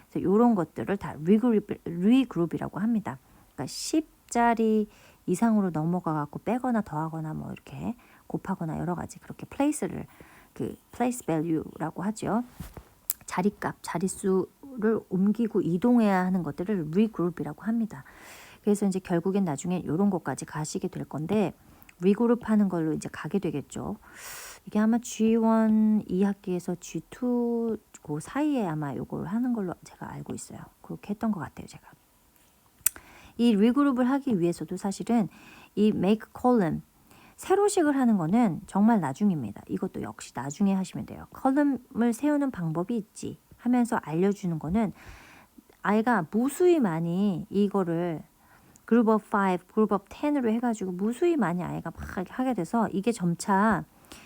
그래서 이런 것들을 다 regroup이라고 합니다. 그러니까 10짜리 이상으로 넘어가갖고 빼거나 더하거나 뭐 이렇게 곱하거나 여러 가지 그렇게 place를 place value라고 하죠. 자리값, 자릿수를 옮기고 이동해야 하는 것들을 regroup이라고 합니다. 그래서 이제 결국엔 나중에 이런 것까지 가시게 될 건데 regroup 하는 걸로 이제 가게 되겠죠. 이게 아마 G1 2학기에서 G2 그 사이에 아마 이걸 하는 걸로 제가 알고 있어요. 그렇게 했던 것 같아요, 제가. 이 리그룹을 하기 위해서도 사실은 이 make column 세로식을 하는 거는 정말 나중입니다. 이것도 역시 나중에 하시면 돼요. 컬럼을 세우는 방법이 있지 하면서 알려주는 거는 아이가 무수히 많이 이거를 그룹 오브 5, 그룹 오브 10으로 해가지고 무수히 많이 아이가 막 하게 돼서 이게 점차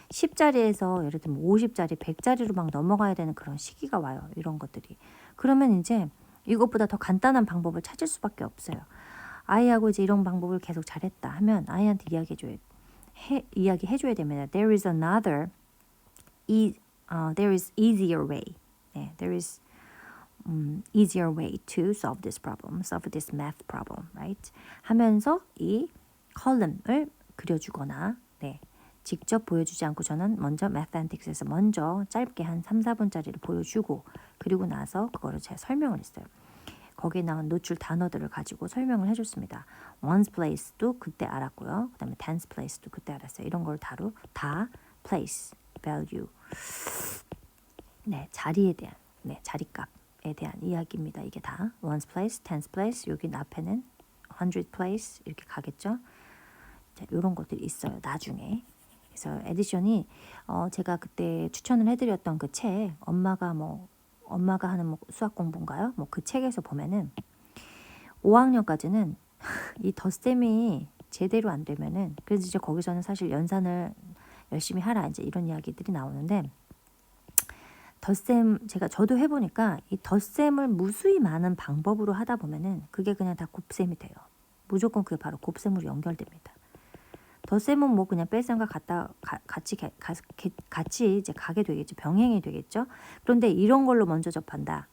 10자리에서 예를 들면 50자리, 100자리로 막 넘어가야 되는 그런 시기가 와요. 이런 것들이. 그러면 이제 이것보다 더 간단한 방법을 찾을 수밖에 없어요. 아이하고 이제 이런 방법을 계속 잘했다 하면 아이한테 이야기해줘야 됩니다. There is another, there is easier way. 네, there is easier way to solve this problem, solve this math problem, right? 하면서 이 컬럼을 그려주거나, 네, 직접 보여주지 않고 저는 먼저 Mathematics에서 먼저 짧게 한 3, 4분짜리를 보여주고 그리고 나서 그거를 제가 설명을 했어요. 거기에 나온 노출 단어들을 가지고 설명을 해줬습니다. one's place도 그때 알았고요. 그 다음에 ten's place도 그때 알았어요. 이런 걸 다 place, value, 네, 자리에 대한, 네, 자리값에 대한 이야기입니다. 이게 다 one's place, ten's place, 여기 앞에는 100 place 이렇게 가겠죠. 자, 이런 것들이 있어요. 나중에. 그래서 에디션이 제가 그때 추천을 해드렸던 그 책, 엄마가 하는 뭐 수학 공부인가요? 뭐 그 책에서 보면은 5학년까지는 이 덧셈이 제대로 안 되면은 그래서 이제 거기서는 사실 연산을 열심히 하라 이제 이런 이야기들이 나오는데 덧셈 저도 해보니까 이 덧셈을 무수히 많은 방법으로 하다 보면은 그게 그냥 다 곱셈이 돼요. 무조건 그게 바로 곱셈으로 연결됩니다. 덧셈은 뭐 그냥 뺄셈과 같이 이제 가게 되겠죠. 병행이 되겠죠. 그런데 이런 걸로 먼저 접한다.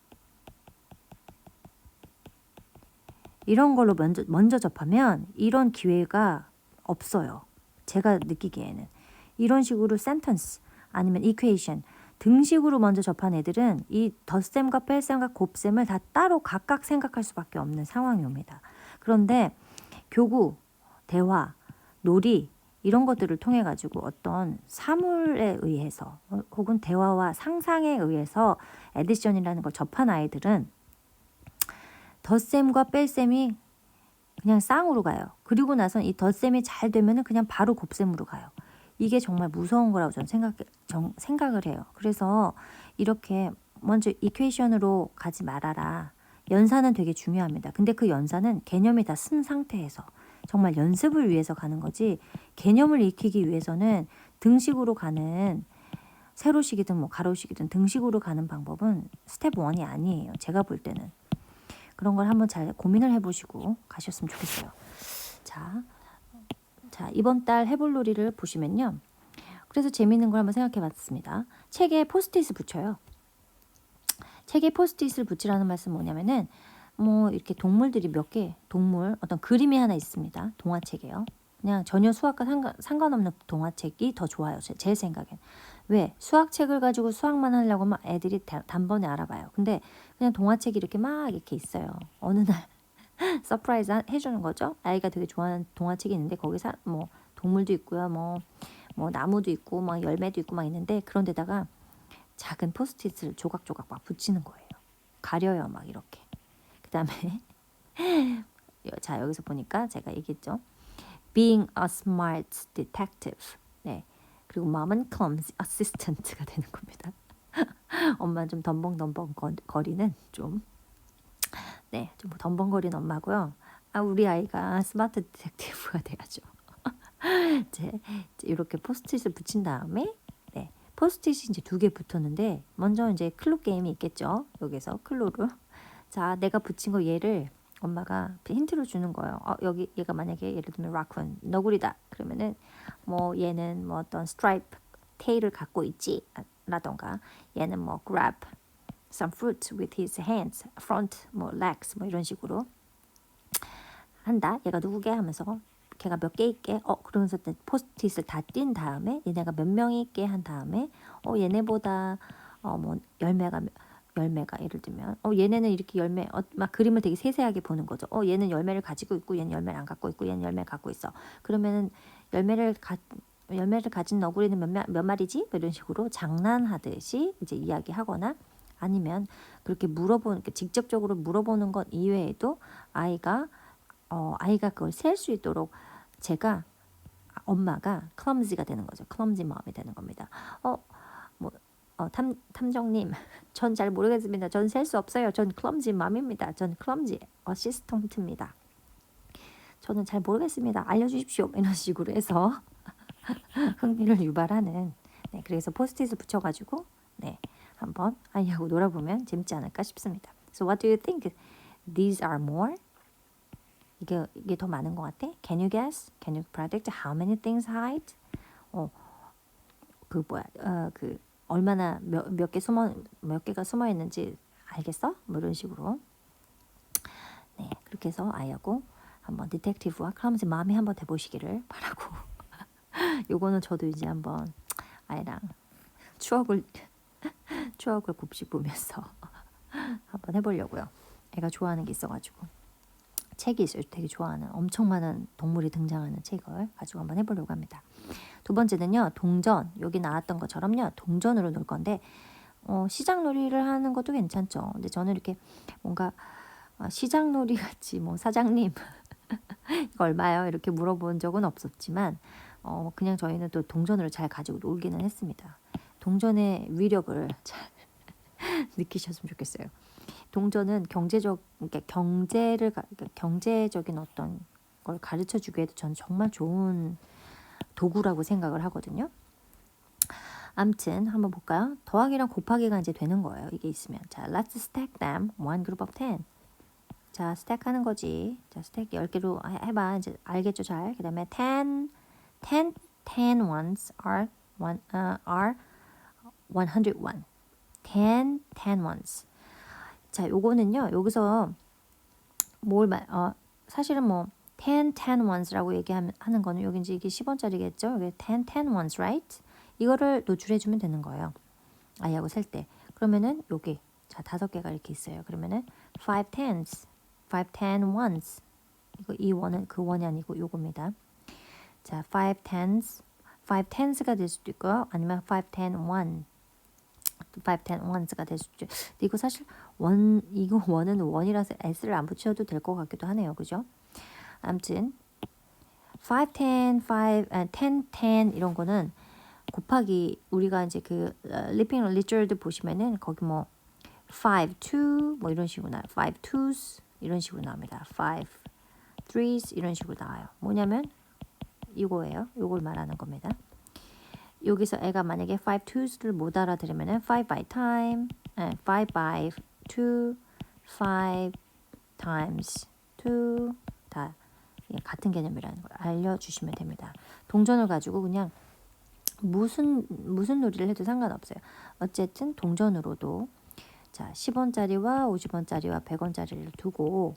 이런 걸로 먼저 접하면 이런 기회가 없어요. 제가 느끼기에는. 이런 식으로 센텐스 아니면 이퀘이션 등식으로 먼저 접한 애들은 이 덧셈과 뺄셈과 곱셈을 다 따로 각각 생각할 수밖에 없는 상황이 옵니다. 그런데 교구, 대화, 놀이 이런 것들을 통해 가지고 어떤 사물에 의해서 혹은 대화와 상상에 의해서 에디션이라는 걸 접한 아이들은 덧셈과 뺄셈이 그냥 쌍으로 가요. 그리고 나선 이 덧셈이 잘 되면은 그냥 바로 곱셈으로 가요. 이게 정말 무서운 거라고 저는 생각을 해요. 그래서 이렇게 먼저 이퀘이션으로 가지 말아라. 연산은 되게 중요합니다. 근데 그 연산은 개념이 다 쓴 상태에서 정말 연습을 위해서 가는 거지 개념을 익히기 위해서는 등식으로 가는 세로식이든 뭐 가로식이든 등식으로 가는 방법은 스텝 1이 아니에요. 제가 볼 때는. 그런 걸 한번 잘 고민을 해보시고 가셨으면 좋겠어요. 자, 이번 달 해볼 놀이를 보시면요. 그래서 재미있는 걸 한번 생각해 봤습니다. 책에 포스트잇을 붙여요. 책에 포스트잇을 붙이라는 말씀은 뭐냐면은 뭐 이렇게 동물들이 몇 개, 어떤 그림이 하나 있습니다. 동화책이에요. 그냥 전혀 수학과 상관없는 동화책이 더 좋아요. 제 생각엔. 왜? 수학책을 가지고 수학만 하려고 하면 애들이 단번에 알아봐요. 근데 그냥 동화책이 이렇게 막 이렇게 있어요. 어느 날 서프라이즈 해주는 거죠. 아이가 되게 좋아하는 동화책이 있는데 거기서 뭐 동물도 있고요. 뭐 나무도 있고 막 열매도 있고 막 있는데 그런 데다가 작은 포스트잇을 조각조각 막 붙이는 거예요. 가려요. 막 이렇게. 그 다음에 자 여기서 보니까 제가 얘기했죠. Being a smart detective. 네. 그리고 mom은 clumsy assistant가 되는 겁니다. 엄마 좀 덤벙덤벙 거리는 좀 덤벙거리는 엄마고요. 우리 아이가 스마트 디텍티브가 돼야죠. 이제 이렇게 포스트잇을 붙인 다음에 네. 포스트잇이 이제 2개 붙었는데 먼저 이제 클로 게임이 있겠죠. 여기서 클로로 자, 내가 붙인 거 얘를 엄마가 힌트를 주는 거예요. 여기 얘가 만약에 예를 들면 raccoon, 너구리다. 그러면은 뭐 얘는 뭐 어떤 stripe, tail을 갖고 있지. 라던가 얘는 뭐 grab some fruit with his hands, front, 뭐 legs, 뭐 이런 식으로 한다. 얘가 누구게 하면서 걔가 몇 개 있게 그러면서 포스트잇을 다 띈 다음에 얘네가 몇 명이 있게 한 다음에 얘네보다 뭐 열매가 예를 들면 얘네는 이렇게 열매 막 그림을 되게 세세하게 보는 거죠. 얘는 열매를 가지고 있고 얘는 열매를 안 갖고 있고 얘는 열매를 갖고 있어. 그러면은 열매를 가진 너구리는 몇 마리지? 뭐 이런 식으로 장난하듯이 이제 이야기하거나 아니면 그렇게 직접적으로 물어보는 것 이외에도 아이가 아이가 그걸 셀 수 있도록 제가 엄마가 clumsy가 되는 거죠. clumsy mom이 되는 겁니다. 탐정님, 전 잘 모르겠습니다. 전 셀 수 없어요. 전 clumsy mom입니다. 전 clumsy assistant입니다. 저는 잘 모르겠습니다. 알려주십시오. 이런 식으로 해서 흥미를 유발하는. 네, 그래서 포스트잇을 붙여가지고 네, 한번 아이하고 놀아보면 재밌지 않을까 싶습니다. So what do you think? These are more? 이게 더 많은 것 같아? Can you guess? Can you predict how many things hide? 그 얼마나 몇 개가 숨어 있는지 알겠어? 뭐 이런 식으로. 네, 그렇게 해서 아이하고 한번 디텍티브와 클럼지 마음이 한번 돼보시기를 바라고. 요거는 저도 이제 한번 아이랑 추억을 곱씹으면서 한번 해보려고요. 애가 좋아하는 게 있어가지고 책이 있어요. 되게 좋아하는 엄청 많은 동물이 등장하는 책을 가지고 한번 해보려고 합니다. 두 번째는요, 동전. 여기 나왔던 것처럼요, 동전으로 놀 건데 시장놀이를 하는 것도 괜찮죠. 근데 저는 이렇게 뭔가 시장놀이 같이 뭐 사장님 이거 얼마요? 이렇게 물어본 적은 없었지만 그냥 저희는 또 동전으로 잘 가지고 놀기는 했습니다. 동전의 위력을 잘 느끼셨으면 좋겠어요. 동전은 그러니까 경제적인 어떤 걸 가르쳐 주기에도 저는 정말 좋은 도구라고 생각을 하거든요. 암튼 한번 볼까요? 더하기랑 곱하기가 이제 되는 거예요. 이게 있으면. 자, let's stack them one group of 10. 자, 스택 하는 거지. 자, 스택 10개로 해봐. 이제 알겠죠, 잘. 그 다음에 10 ones are 101. 10 ones. 자, 요거는요, 여기서 사실은 뭐 10 ones라고 얘기하는 거는 여기 이제 이게 10원짜리겠죠? 여기 10 ones, right? 이거를 노출해주면 되는 거예요. 아이하고 셀 때. 그러면은 여기 자 5개가 이렇게 있어요. 그러면은 5 tens, 5 ones. 이 원은 그 원이 아니고 요겁니다. 자, 5 tens가 될 수도 있고요. 아니면 5 ones가 될 수도 있죠. 근데 이거 사실 이거 원은 원이라서 s를 안 붙여도 될 것 같기도 하네요. 그죠? 아무튼 5, 10 이런 거는 곱하기 우리가 이제 그 리핑 리처드 보시면은 거기 뭐 5, 2 뭐 이런 식으로 나와요. 5 twos 이런 식으로 나옵니다. 5 threes 이런 식으로 나와요. 뭐냐면 이거예요. 이걸 말하는 겁니다. 여기서 애가 만약에 5 twos를 못 알아들으면은 5 by time, 5 by 2, 5 times 2 다 같은 개념이라는 걸 알려주시면 됩니다. 동전을 가지고 그냥 무슨 놀이를 해도 상관없어요. 어쨌든 동전으로도 자 10원짜리와 50원짜리와 100원짜리를 두고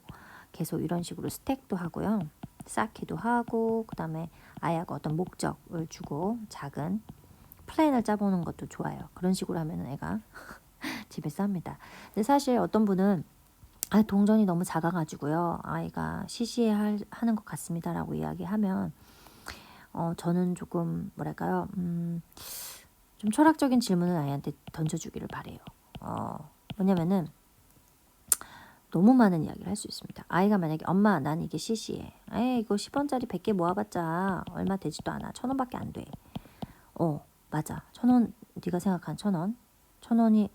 계속 이런 식으로 스택도 하고요. 쌓기도 하고 그 다음에 아이하고 어떤 목적을 주고 작은 플랜을 짜보는 것도 좋아요. 그런 식으로 하면 애가 집에서 합니다. 근데 사실 어떤 분은 동전이 너무 작아가지고요. 아이가 시시해하는 것 같습니다라고 이야기하면 저는 조금 뭐랄까요, 좀 철학적인 질문을 아이한테 던져주기를 바래요. 왜냐면은 너무 많은 이야기를 할 수 있습니다. 아이가 만약에 엄마 난 이게 시시해. 이거 10원짜리 100개 모아봤자 얼마 되지도 않아. 1,000원밖에 안 돼. 맞아. 1,000원 네가 생각한 1,000원. 1,000원이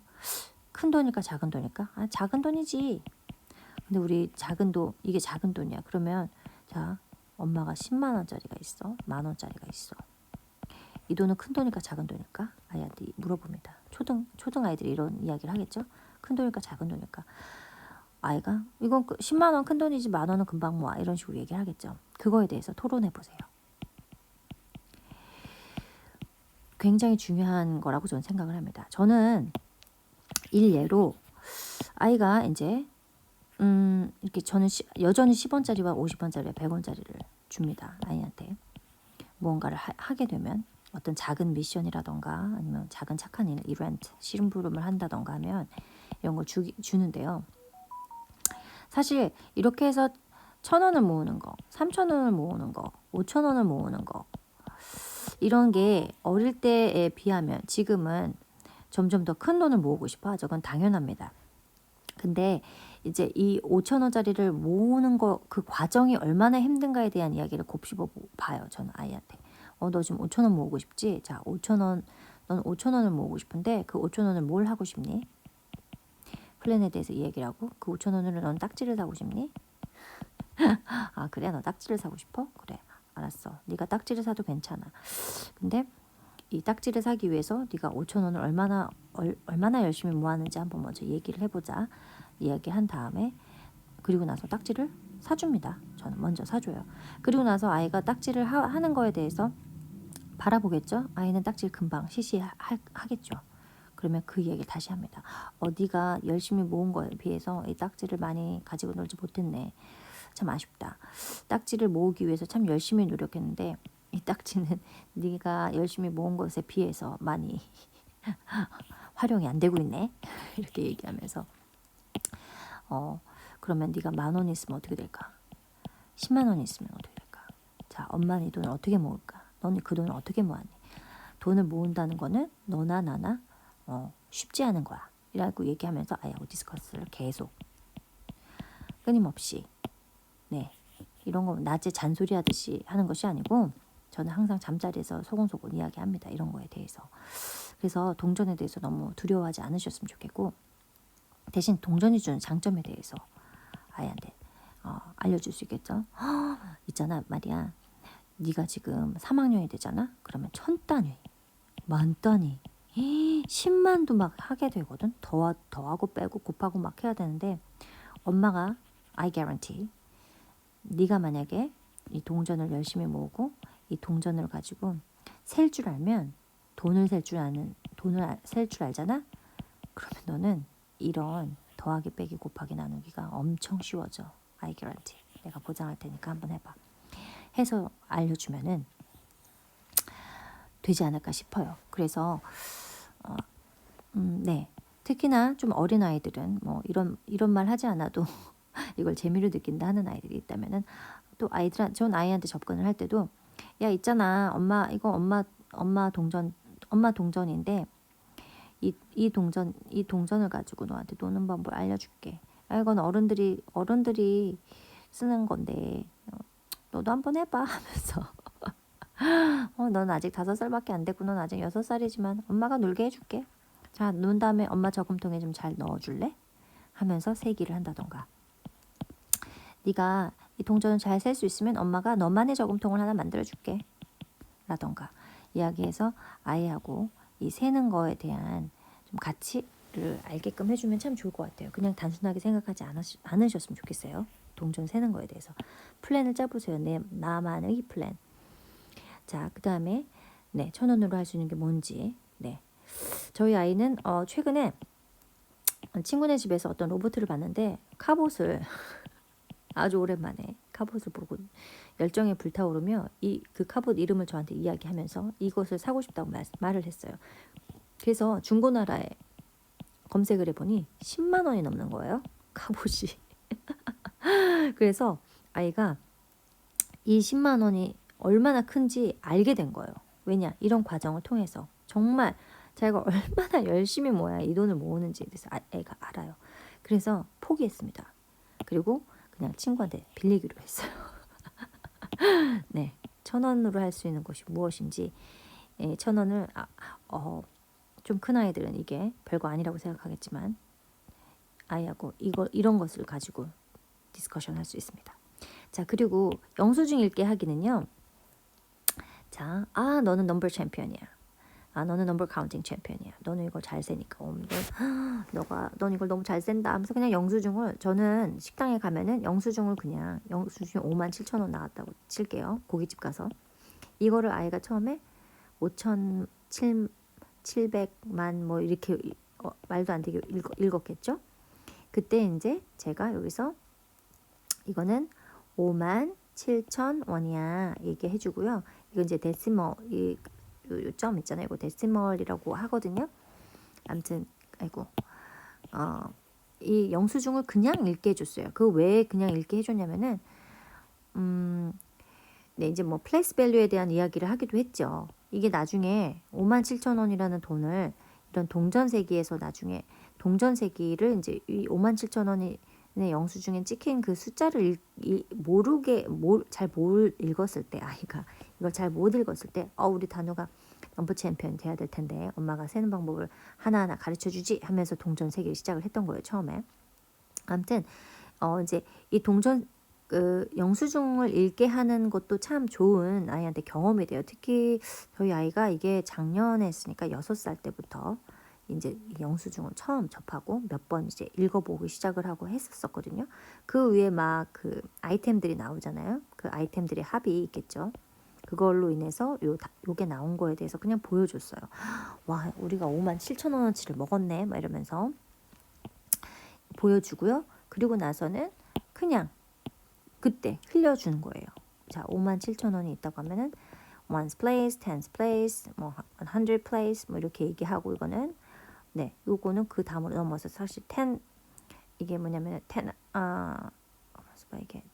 큰 돈일까 작은 돈일까? 작은 돈이지. 근데 우리 이게 작은 돈이야. 그러면 자 엄마가 10만 원짜리가 있어. 10,000원짜리가 있어. 이 돈은 큰 돈일까 작은 돈일까? 아이한테 물어봅니다. 초등 아이들이 이런 이야기를 하겠죠. 큰 돈일까 작은 돈일까? 아이가 이건 10만 원 큰 돈이지 10,000원은 금방 모아 이런 식으로 얘기를 하겠죠. 그거에 대해서 토론해 보세요. 굉장히 중요한 거라고 저는 생각을 합니다. 저는 일례로 아이가 이제 이렇게 저는 여전히 10원짜리와 50원짜리와 100원짜리를 줍니다. 아이한테 무언가를 하게 되면 어떤 작은 미션이라던가 아니면 작은 착한 이벤트 심부름을 한다던가 하면 이런 걸 주는데요. 사실 이렇게 해서 1,000원을 모으는 거, 3,000원을 모으는 거, 5,000원을 모으는 거 이런 게 어릴 때에 비하면 지금은 점점 더 큰 돈을 모으고 싶어 하죠. 그건 당연합니다. 근데 이제 이 5,000원짜리를 모으는 거 그 과정이 얼마나 힘든가에 대한 이야기를 곱씹어 봐요. 저는 아이한테. 너 지금 5,000원 모으고 싶지? 자, 5,000원, 넌 5,000원을 모으고 싶은데 그 5,000원을 뭘 하고 싶니? 플랜에 대해서 이야기를 하고 그 5,000원으로 넌 딱지를 사고 싶니? 아, 그래? 너 딱지를 사고 싶어? 그래. 알았어. 네가 딱지를 사도 괜찮아. 근데 이 딱지를 사기 위해서 네가 5,000원을 얼마나 열심히 모았는지 한번 먼저 얘기를 해보자. 이야기한 다음에 그리고 나서 딱지를 사줍니다. 저는 먼저 사줘요. 그리고 나서 아이가 딱지를 하는 거에 대해서 바라보겠죠. 아이는 딱지를 금방 시시하겠죠. 그러면 그 얘기를 다시 합니다. 네가 열심히 모은 거에 비해서 이 딱지를 많이 가지고 놀지 못했네. 참 아쉽다. 딱지를 모으기 위해서 참 열심히 노력했는데 이 딱지는 네가 열심히 모은 것에 비해서 많이 활용이 안 되고 있네. 이렇게 얘기하면서 그러면 네가 10,000원 있으면 어떻게 될까? 10만 원 있으면 어떻게 될까? 자, 엄마는 이 돈을 어떻게 모을까? 너는 그 돈을 어떻게 모았니? 돈을 모은다는 거는 너나 나나 쉽지 않은 거야. 이라고 얘기하면서 아이하고 디스커스를 계속 끊임없이 이런 거 낮에 잔소리 하듯이 하는 것이 아니고 저는 항상 잠자리에서 소곤소곤 이야기합니다. 이런 거에 대해서. 그래서 동전에 대해서 너무 두려워하지 않으셨으면 좋겠고 대신 동전이 주는 장점에 대해서 아이한테 알려줄 수 있겠죠. 있잖아 말이야. 네가 지금 3학년이 되잖아. 그러면 1,000단위, 10,000단위, 10만도 막 하게 되거든. 더하고 빼고 곱하고 막 해야 되는데 엄마가 I guarantee 네가 만약에 이 동전을 열심히 모으고 이 동전을 가지고 셀 줄 알면 돈을 셀 줄 알잖아. 그러면 너는 이런 더하기 빼기 곱하기 나누기가 엄청 쉬워져. I guarantee. 내가 보장할 테니까 한번 해봐. 해서 알려주면은 되지 않을까 싶어요. 그래서 네. 특히나 좀 어린 아이들은 뭐 이런 말 하지 않아도 이걸 재미로 느낀다 하는 아이들이 있다면은 또 전 아이한테 접근을 할 때도 야 있잖아 엄마 이거 엄마 동전인데 이 동전을 가지고 너한테 노는 방법을 알려줄게. 이건 어른들이 쓰는 건데 너도 한번 해봐 하면서 넌 아직 5살밖에 안 됐고 넌 아직 6살이지만 엄마가 놀게 해줄게. 자, 논 다음에 엄마 저금통에 좀 잘 넣어줄래? 하면서 세기를 한다던가. 네가 이 동전을 잘 셀 수 있으면 엄마가 너만의 저금통을 하나 만들어줄게. 라던가 이야기해서 아이하고 이 세는 거에 대한 좀 가치를 알게끔 해주면 참 좋을 것 같아요. 그냥 단순하게 생각하지 않으셨으면 좋겠어요. 동전 세는 거에 대해서. 플랜을 짜보세요. 나만의 플랜. 자, 그 다음에 1,000원으로 할 수 있는 게 뭔지. 저희 아이는 최근에 친구네 집에서 어떤 로봇을 봤는데 카봇을 아주 오랜만에 카봇을 보고 열정에 불타오르며 그 카봇 이름을 저한테 이야기하면서 이것을 사고 싶다고 말을 했어요. 그래서 중고나라에 검색을 해보니 10만 원이 넘는 거예요. 카봇이. 그래서 아이가 이 10만 원이 얼마나 큰지 알게 된 거예요. 왜냐? 이런 과정을 통해서 정말 자기가 얼마나 열심히 모아야 이 돈을 모으는지에 대해서 애가 알아요. 그래서 포기했습니다. 그리고 그냥 친구한테 빌리기로 했어요. 1,000원으로 할 수 있는 것이 무엇인지 1,000원을 좀 큰 아이들은 이게 별거 아니라고 생각하겠지만 아이하고 이런 것을 가지고 디스커션 할 수 있습니다. 자, 그리고 영수증 읽게 하기는요. 자, 너는 넘버 챔피언이야. 너는 넘버 카운팅 챔피언이야. 너는 이걸 잘 세니까. 넌 이걸 너무 잘 센다 하면서 그냥 영수증을 저는 식당에 가면은 영수증 57,000원 나왔다고 칠게요. 고깃집 가서. 이거를 아이가 처음에 5,700만 뭐 이렇게 말도 안 되게 읽었겠죠. 그때 이제 제가 여기서 이거는 57,000원이야 얘기해 주고요. 이거 이제 데시멀 점 있잖아요. 이거 데시멀이라고 하거든요. 아무튼 이 영수증을 그냥 읽게 해줬어요. 그 왜 그냥 읽게 해줬냐면은 이제 뭐 플레이스 밸류에 대한 이야기를 하기도 했죠. 이게 나중에 57,000원이라는 돈을 이런 동전세기에서 나중에 동전세기를 이제 이 57,000원이 근데 영수증에 찍힌 그 숫자를 잘 못 읽었을 때 아이가 이걸 잘 못 읽었을 때 우리 단우가 넘버 챔피언 돼야 될 텐데 엄마가 세는 방법을 하나하나 가르쳐주지 하면서 동전 세기를 시작을 했던 거예요 처음에. 아무튼 이제 이 동전 그 영수증을 읽게 하는 것도 참 좋은 아이한테 경험이 돼요. 특히 저희 아이가 이게 작년에 했으니까 6살 때부터 이제 영수증을 처음 접하고 몇 번 이제 읽어보기 시작을 하고 했었거든요. 그 위에 막 그 아이템들이 나오잖아요. 그 아이템들의 합이 있겠죠. 그걸로 인해서 요게 나온 거에 대해서 그냥 보여줬어요. 와, 우리가 57,000원어치를 먹었네. 막 이러면서 보여주고요. 그리고 나서는 그냥 그때 흘려주는 거예요. 자, 57,000원이 있다고 하면은 ones place, tens place, 뭐 100 place 뭐 이렇게 얘기하고 이거는 네, 요거는 그 다음으로 넘어서 사실 10 이게 뭐냐면 10 이게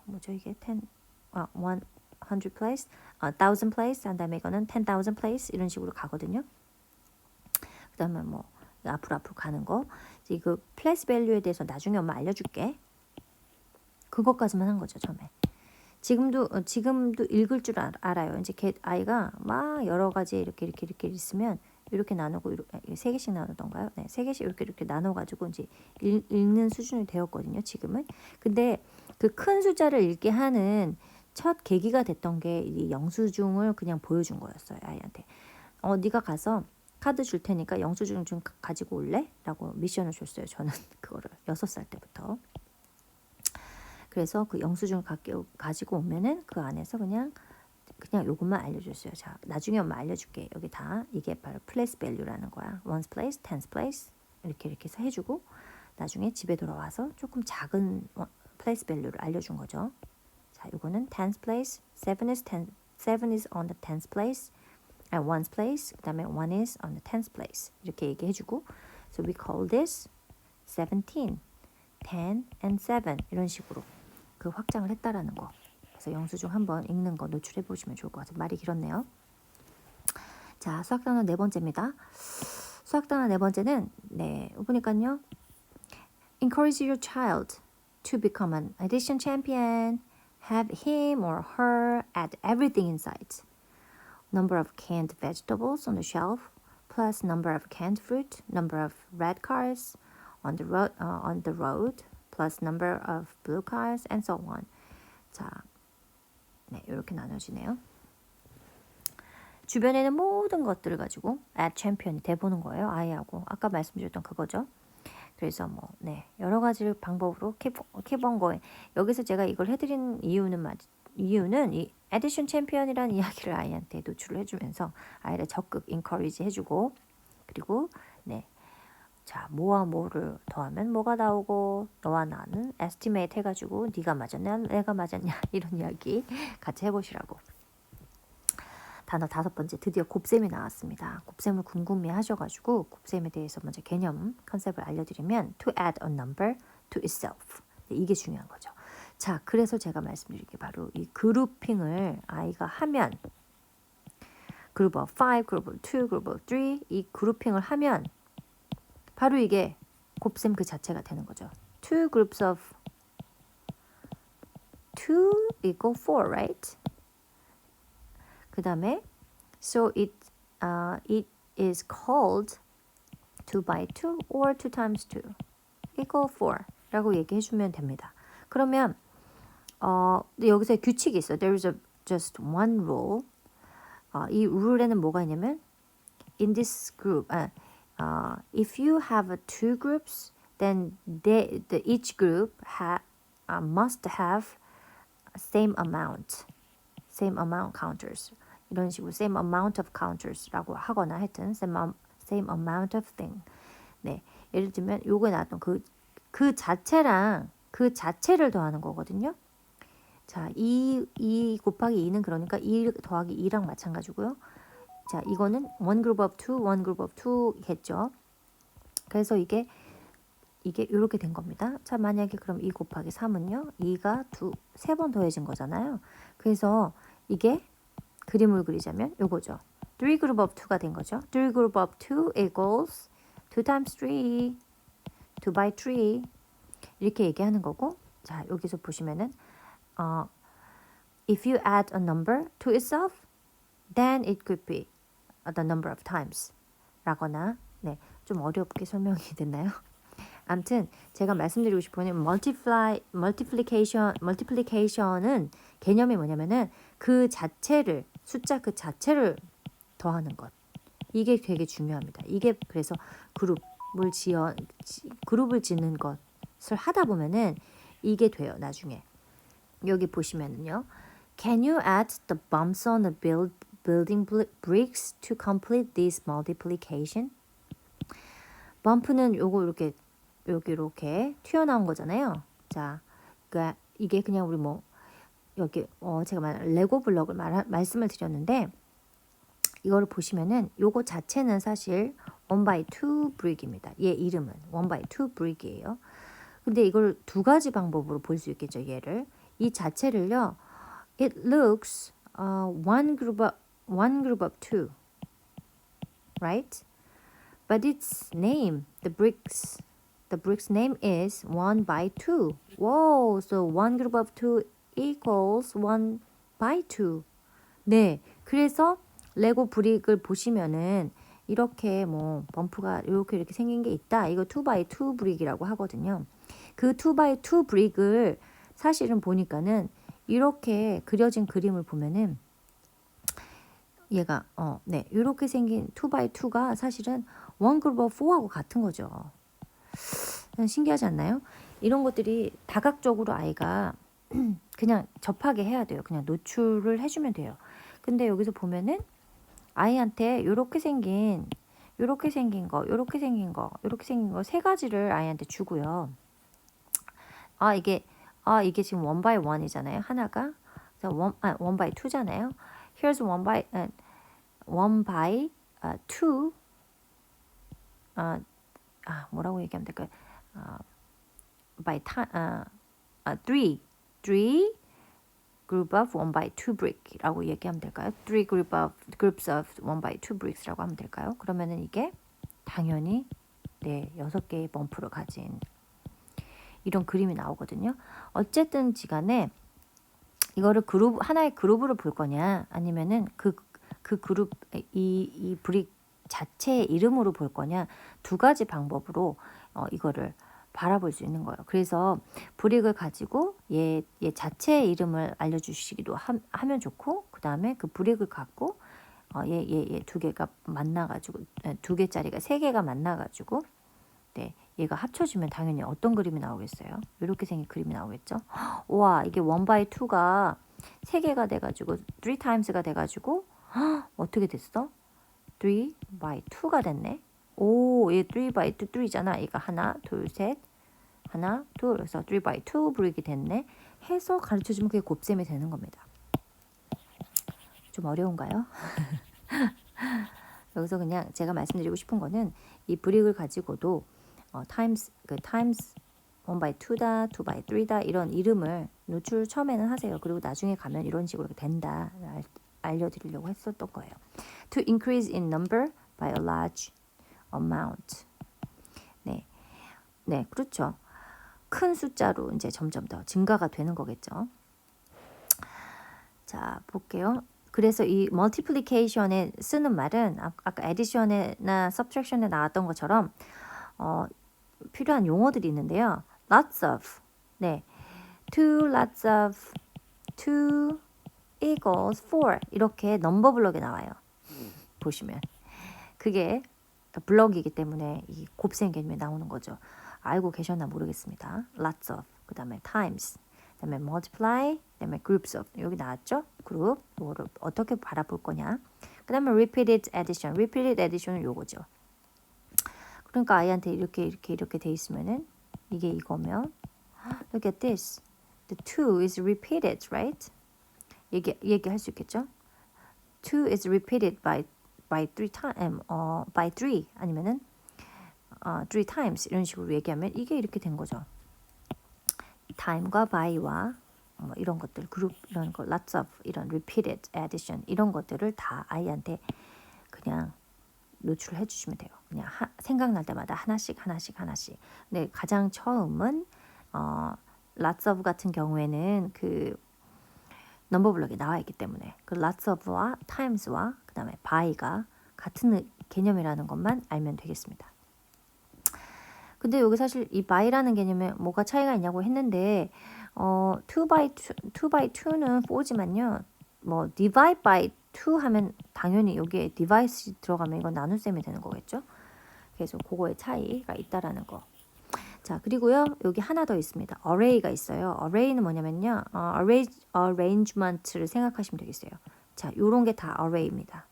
뭐죠 이게 10 100 place, 1000 place 한 다음에 이거는 10,000 place 이런 식으로 가거든요. 그다음에 뭐 앞으로 가는 거. 이거 플레이스 밸류에 대해서 나중에 엄마 알려줄게. 그것까지만 한 거죠 처음에. 지금도 읽을 줄 알아요. 이제 아이가 막 여러 가지 이렇게 있으면 이렇게 나누고 세 개씩 나누던가요? 네, 세 개씩 이렇게 나눠가지고 이제 읽는 수준이 되었거든요. 지금은. 근데 그 큰 숫자를 읽게 하는 첫 계기가 됐던 게 이 영수증을 그냥 보여준 거였어요. 아이한테. 네가 가서 카드 줄 테니까 영수증 좀 가지고 올래? 라고 미션을 줬어요. 저는 그거를 6살 때부터. 그래서 그 영수증 가지고 오면은 그 안에서 그냥 요것만 알려줬어요. 자, 나중에 엄마 알려줄게. 여기 다 이게 바로 플레이스 밸류라는 거야. ones place, tens place 이렇게 해서 해주고 나중에 집에 돌아와서 조금 작은 플레이스 밸류를 알려준 거죠. 자, 요거는 tens place, 7 is on the tens place, and ones place. 그다음에 1 is on the tens place. 이렇게 얘기해주고, so we call this 17, 10, and 7 이런 식으로 그 확장을 했다라는 거. 그래서 영수증 한번 읽는 거 노출해 보시면 좋을 것 같아요. 말이 길었네요. 자, 수학 단어 4번째입니다. 수학 단어 4번째는 보니까요. Encourage your child to become an addition champion. Have him or her add everything in sight. Number of canned vegetables on the shelf, plus number of canned fruit, number of red cars on the road, plus number of blue cars, and so on. 자, 네, 이렇게 나눠지네요. 주변에 있는 모든 것들을 가지고 add champion이 돼보는 거예요. 아이하고 아까 말씀드렸던 그거죠. 그래서 여러 가지 방법으로 keep on going. 여기서 제가 이걸 해드린 이유는 이 addition champion이라는 이야기를 아이한테 노출을 해주면서 아이를 적극 encourage 해주고 그리고 자, 뭐와 뭐를 더하면 뭐가 나오고 너와 나는 estimate 해가지고 네가 맞았냐 내가 맞았냐 이런 이야기 같이 해보시라고. 단어 5번째 드디어 곱셈이 나왔습니다. 곱셈을 궁금해 하셔가지고 곱셈에 대해서 먼저 개념 컨셉을 알려드리면 to add a number to itself. 이게 중요한 거죠. 자, 그래서 제가 말씀드린 게 바로 이 그룹핑을 아이가 하면 그룹 of 5, 그룹 of 2, 그룹 of 3 이 그룹핑을 하면 바로 이게 곱셈 그 자체가 되는 거죠. Two groups of 2 equal 4, right? 그 다음에 so it is called 2 by 2 or 2 times 2 equal 4 라고 얘기해 주면 됩니다. 그러면 여기서 규칙이 있어요. There is just one rule. 이 룰에는 뭐가 있냐면 in this group if you have two groups then each group must have same amount counters. 이런 식으로 same amount of counters라고 하거나 하여튼 same amount of thing. 네, 예를 들면 요거에 나왔던 그 자체랑 그 자체를 더하는 거거든요. 자, 2 곱하기 2는 그러니까 2 더하기 2랑 마찬가지고요. 자, 이거는 one group of 2, one group of 2겠죠. 그래서 이게 이렇게 된 겁니다. 자, 만약에 그럼 2 곱하기 3은요. 2가 3번 더해진 거잖아요. 그래서 이게 그림을 그리자면 요거죠. 3 group of 2가 된 거죠. 3 group of 2 equals 2 times 3, 2 by 3. 이렇게 얘기하는 거고 자 여기서 보시면은 if you add a number to itself then it could be the number of times 라거나 네, 좀 어렵게 설명이 됐나요? 아무튼 제가 말씀드리고 싶은 건 multiplication은 개념이 뭐냐면은 그 자체를 숫자 그 자체를 더하는 것. 이게 되게 중요합니다. 이게 그래서 그룹을 짓는 것을 하다 보면은 이게 돼요. 나중에 여기 보시면은요. Can you add the bumps on the building bricks to complete this multiplication? 범프는 요거 이렇게 여기 이렇게 튀어나온 거잖아요. 자, 그러니까 이게 그냥 우리 뭐 여기 제가 레고 블럭을 말씀을 드렸는데 이거를 보시면은 요거 자체는 사실 1x2 brick입니다. 얘 이름은 1x2 brick이에요. 근데 이걸 두 가지 방법으로 볼 수 있겠죠. 얘를 이 자체를요. It looks one group of two, right? But its name, the bricks name is 1x2. Whoa, so one group of two equals 1x2. 네, 그래서 레고 브릭을 보시면은 이렇게 뭐 범프가 이렇게 생긴 게 있다. 이거 2x2 브릭이라고 하거든요. 그 2x2 브릭을 사실은 보니까는 이렇게 그려진 그림을 보면은 얘가 네, 이렇게 생긴 2x2가 사실은 one group of 4하고 같은 거죠. 신기하지 않나요? 이런 것들이 다각적으로 아이가 그냥 접하게 해야 돼요. 그냥 노출을 해주면 돼요. 근데 여기서 보면은 아이한테 이렇게 생긴 거 세 가지를 아이한테 주고요. 이게 지금 1x1이잖아요. 하나가 one by 2잖아요. Here's one by 2. 뭐라고 얘기하면 될까요? by time, 3 group of 1x2 brick라고 얘기하면 될까요? 3 groups of 1x2 bricks라고 하면 될까요? 그러면은 이게 당연히 네, 6개의 범프를 가진 이런 그림이 나오거든요. 어쨌든 지간에 이거를 하나의 그룹으로 볼 거냐 아니면은 그 그룹 이 브릭 자체의 이름으로 볼 거냐 두 가지 방법으로 이거를 바라볼 수 있는 거예요. 그래서 브릭을 가지고 얘 자체의 이름을 알려주시기도 하면 좋고 그 다음에 그 브릭을 갖고 얘 두 개가 만나가지고 두 개짜리가 세 개가 만나가지고 네 얘가 합쳐지면 당연히 어떤 그림이 나오겠어요? 이렇게 생긴 그림이 나오겠죠? 와 이게 1x2가 세 개가 돼가지고 3times가 돼가지고 어떻게 됐어? 3x2가 됐네. 오, 얘 3x2, 3잖아. 얘가 하나, 둘, 셋. 하나, 둘. 그래서 3x2 브릭이 됐네. 해서 가르쳐주면 그게 곱셈이 되는 겁니다. 좀 어려운가요? 여기서 그냥 제가 말씀드리고 싶은 거는 이 브릭을 가지고도 times 1x2다, 2x3다 이런 이름을 노출 처음에는 하세요. 그리고 나중에 가면 이런 식으로 된다 알려드리려고 했었던 거예요. To increase in number by a large amount. 네, 그렇죠. 큰 숫자로 이제 점점 더 증가가 되는 거겠죠. 자, 볼게요. 그래서 이 multiplication에 쓰는 말은 아까 addition이나 subtraction에 나왔던 것처럼 필요한 용어들이 있는데요. lots of, 네, lots of 2 equals 4 이렇게 넘버 블럭에 나와요. 보시면 그게 블럭이기 때문에 이 곱셈 개념이 나오는 거죠. 알고 계셨나 모르겠습니다. lots of, 그 다음에 times, 그 다음에 multiply, 그 다음에 groups of 여기 나왔죠? 그룹, 이거를 어떻게 바라볼 거냐. 그 다음에 repeated addition은 요거죠. 그러니까 아이한테 이렇게 돼 있으면은 이게 이거면 look at this. The 2 is repeated, right? 얘기할 수 있겠죠? 2 is repeated by 3 times, by 3 아니면은 3 times 이런 식으로 얘기하면 이게 이렇게 된 거죠. time과 by와 이런 것들 그룹 이런 거 lots of 이런 repeated addition 이런 것들을 다 아이한테 그냥 노출해 주시면 돼요. 그냥 생각날 때마다 하나씩. 근데 가장 처음은 lots of 같은 경우에는 그 넘버 블럭에 나와 있기 때문에 그 lots of와 times와 그 다음에 by가 같은 개념이라는 것만 알면 되겠습니다. 근데 여기 사실 이 by라는 개념에 뭐가 차이가 있냐고 했는데 2 by 2는 4지만요. 뭐 divide by 2 하면 당연히 여기에 디바이스 들어가면 이건 나눗셈이 되는 거겠죠. 그래서 그거의 차이가 있다라는 거. 자, 그리고요. 여기 하나 더 있습니다. array가 있어요. array는 뭐냐면요. arrangement를 생각하시면 되겠어요. 자, 요런 게 다 array입니다.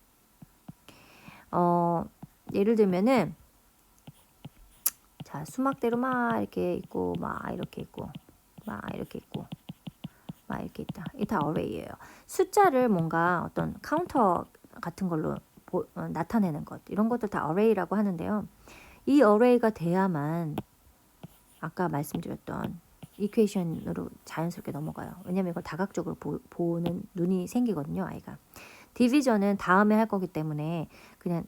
예를 들면은 자, 수막대로 막 이렇게 있고 막 이렇게 있고 막 이렇게 있고 막 이렇게 있다. 이게 다 array예요. 숫자를 뭔가 어떤 카운터 같은 걸로 나타내는 것 이런 것들 다 array라고 하는데요. 이 array가 돼야만 아까 말씀드렸던 이퀘이션으로 자연스럽게 넘어가요. 왜냐면 이걸 다각적으로 보는 눈이 생기거든요. 아이가. 디비전은 다음에 할 거기 때문에 그냥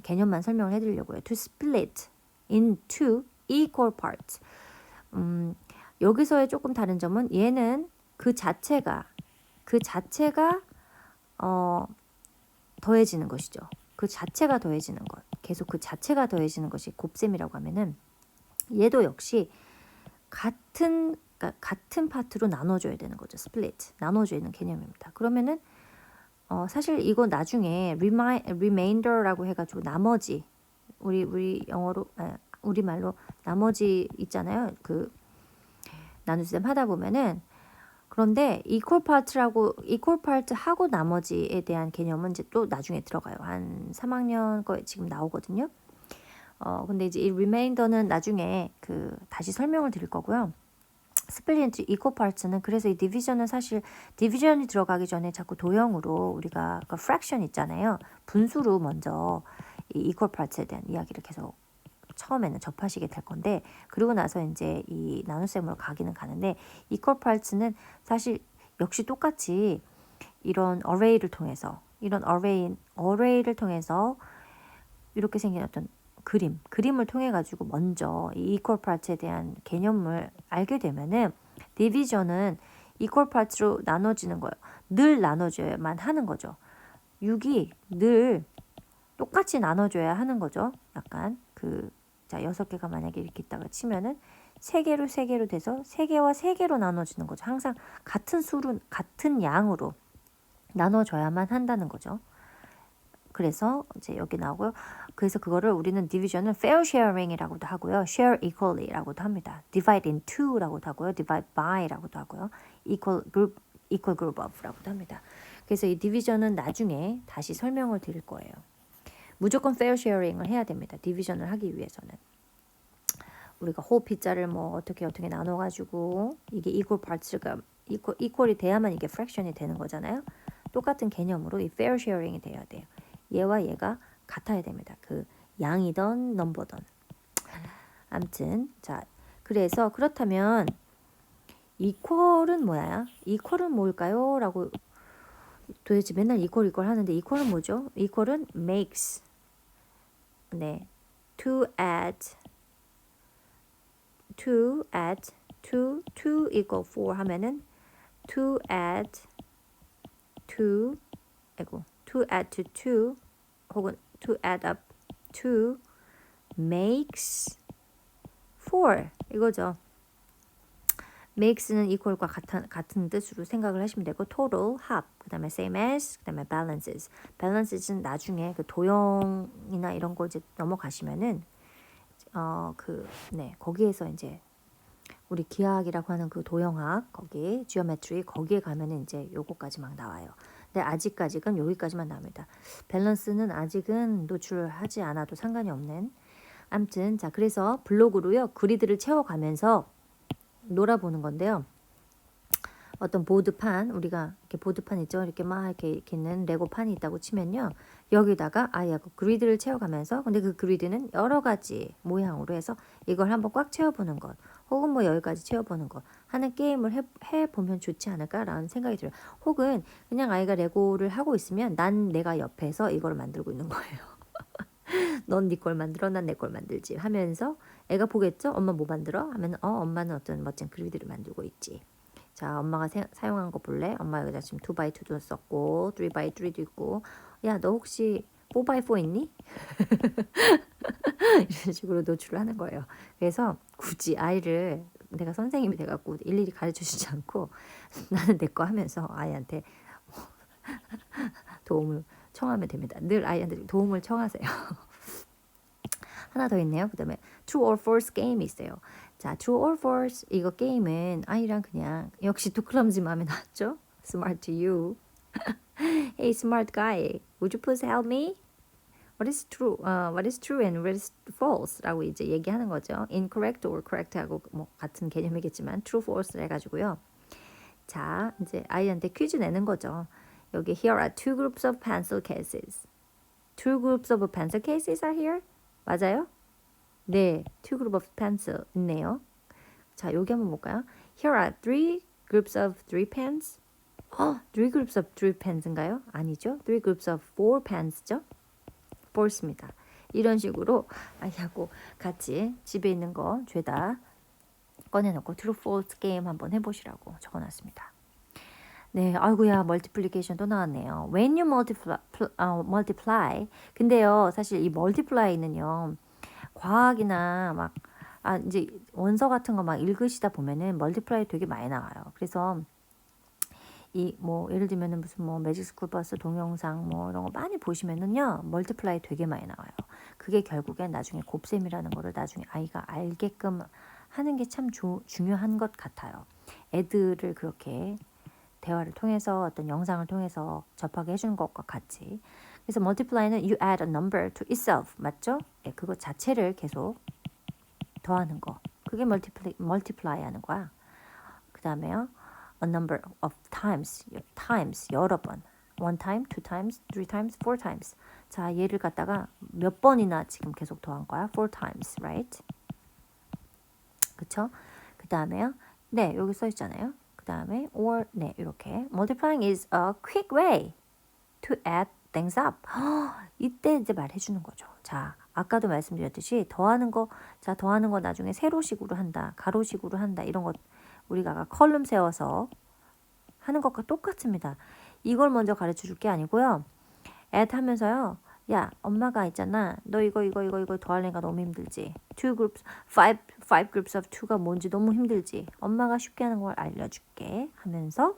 개념만 설명을 해드리려고요. To split into equal parts. 여기서의 조금 다른 점은 얘는 그 자체가 더해지는 것이죠. 그 자체가 더해지는 것. 계속 그 자체가 더해지는 것이 곱셈이라고 하면은 얘도 역시 같은 파트로 나눠줘야 되는 거죠. split. 나눠주는 개념입니다. 그러면은 사실 이거 나중에 remainder라고 해가지고 나머지 우리 영어로 우리말로 나머지 있잖아요. 그 나눗셈 하다 보면은 그런데 equal part 하고 나머지에 대한 개념은 이제 또 나중에 들어가요. 한 3학년 거에 지금 나오거든요. 근데 이제 이 리메인더는 나중에 다시 설명을 드릴 거고요. split into equal parts는 그래서 이 디비전은 사실 디비전이 들어가기 전에 자꾸 도형으로 우리가 그 fraction 있잖아요. 분수로 먼저 이 equal parts에 대한 이야기를 계속 처음에는 접하시게 될 건데 그리고 나서 이제 이 나눗셈으로 가기는 가는데 equal parts는 사실 역시 똑같이 이런 array를 통해서 이렇게 생긴 어떤 그림을 통해 가지고 먼저 이 equal parts에 대한 개념을 알게 되면은 디비전은 equal parts로 나눠지는 거예요. 늘 나눠줘야만 하는 거죠. 6이 늘 똑같이 나눠줘야 하는 거죠. 약간 자 6개가 만약에 이렇게 있다가 치면은 3개로 돼서 3개와 3개로 나눠지는 거죠. 항상 같은 수로 같은 양으로 나눠줘야만 한다는 거죠. 그래서 이제 여기 나오고요. 그래서 그거를 우리는 디비전을 fair sharing이라고도 하고요. share equally라고도 합니다. divide into라고도 하고요. divide by라고도 하고요. equal group of라고도 합니다. 그래서 이 디비전은 나중에 다시 설명을 드릴 거예요. 무조건 fair sharing을 해야 됩니다. 디비전을 하기 위해서는. 우리가 whole pizza를 뭐 어떻게 나눠가지고 이게 equal parts가 equal이 돼야만 이게 fraction이 되는 거잖아요. 똑같은 개념으로 이 fair sharing이 돼야 돼요. 얘와 얘가 같아야 됩니다. 그 양이던 넘버던. 아무튼 자 그래서 그렇다면 equal은 뭐야? equal은 뭘까요? 라고 도대체 맨날 equal 하는데 equal은 뭐죠? equal은 makes to add 2 equal 4 하면은 to add to 2 혹은 to add up 2 makes 4 이거죠. makes는 equal과 같은 뜻으로 생각을 하시면 되고 total, 합, 그 다음에 same as, 그 다음에 balances. balances는 나중에 그 도형이나 이런 거 이제 넘어가시면은 거기에서 이제 우리 기하학이라고 하는 그 도형학 거기 지오메트리 거기에 가면은 이제 요거까지 막 나와요. 근데 아직까지는 여기까지만 나옵니다. 밸런스는 아직은 노출하지 않아도 상관이 없는. 아무튼 자 그래서 블록으로요 그리드를 채워가면서 놀아보는 건데요. 어떤 보드판 우리가 이렇게 보드판 있죠. 이렇게 막 이렇게 있는 레고판이 있다고 치면요. 여기다가 그 그리드를 채워가면서 근데 그 그리드는 여러 가지 모양으로 해서 이걸 한번 꽉 채워보는 것 혹은 뭐 여기까지 채워보는 것 하는 게임을 해보면 좋지 않을까라는 생각이 들어요. 혹은 그냥 아이가 레고를 하고 있으면 내가 옆에서 이걸 만들고 있는 거예요. 넌 네 걸 만들어, 난 내 걸 만들지 하면서 애가 보겠죠? 엄마 뭐 만들어? 하면 엄마는 어떤 멋진 그림들을 만들고 있지. 자, 엄마가 사용한 거 볼래? 엄마 여기다 지금 2x2도 썼고 3x3도 있고 야, 너 혹시 4x4 있니? 이런 식으로 노출을 하는 거예요. 그래서 굳이 아이를 내가 선생님이 돼갖고 일일이 가르쳐주지 않고 나는 내 거 하면서 아이한테 도움을 청하면 됩니다. 늘 아이한테 도움을 청하세요. 하나 더 있네요. 그 다음에 True or False 게임이 있어요. 자, True or False 이거 게임은 아이랑 그냥 역시 두클럼지 맘에 났죠? Smart to you. Hey smart guy, would you please help me? What is true and what is false? 라고 이제 얘기하는 거죠. Incorrect or correct 하고 뭐 같은 개념이겠지만 true, false 해가지고요. 자, 이제 아이한테 퀴즈 내는 거죠. 여기 here are two groups of pencil cases. Two groups of pencil cases are here? 맞아요? 네, two groups of pencil 있네요. 자, 여기 한번 볼까요? Here are three groups of three pens. three groups of three pens인가요? 아니죠. Three groups of four pens죠. false입니다. 이런 식으로 아이하고 같이 집에 있는 거 죄다 꺼내놓고 true, false 게임 한번 해보시라고 적어놨습니다. 네, 아이고야 멀티플리케이션 또 나왔네요. When you multiply, 근데요 사실 이 multiply는요 과학이나 막 이제 원서 같은 거 막 읽으시다 보면은 multiply 되게 많이 나와요. 그래서 이 뭐 예를 들면은 무슨 뭐 매직 스쿨 버스 동영상 뭐 이런 거 많이 보시면은요 멀티플라이 되게 많이 나와요. 그게 결국엔 나중에 곱셈이라는 거를 나중에 아이가 알게끔 하는 게 참 중요한 것 같아요. 애들을 그렇게 대화를 통해서 어떤 영상을 통해서 접하게 해주는 것과 같이. 그래서 multiply는 you add a number to itself 맞죠? 네, 그거 자체를 계속 더하는 거. 그게 multiply 하는 거야. 그 다음에요. A number of times 여러 번. One time, two times, three times, four times. 자, 얘를 갖다가 몇 번이나 지금 계속 더한 거야? Four times, right? 그쵸? 그 다음에요. 네, 여기 써 있잖아요. 그 다음에 or 네, 이렇게 multiplying is a quick way to add things up. 이때 이제 말해주는 거죠. 자, 아까도 말씀드렸듯이 더하는 거 나중에 세로식으로 한다, 가로식으로 한다 이런 거 우리가 아까 컬럼 세워서 하는 것과 똑같습니다. 이걸 먼저 가르쳐 줄 게 아니고요. add 하면서요. 야, 엄마가 있잖아. 너 이거 더하려니까 너무 힘들지. five groups of two가 뭔지 너무 힘들지. 엄마가 쉽게 하는 걸 알려줄게 하면서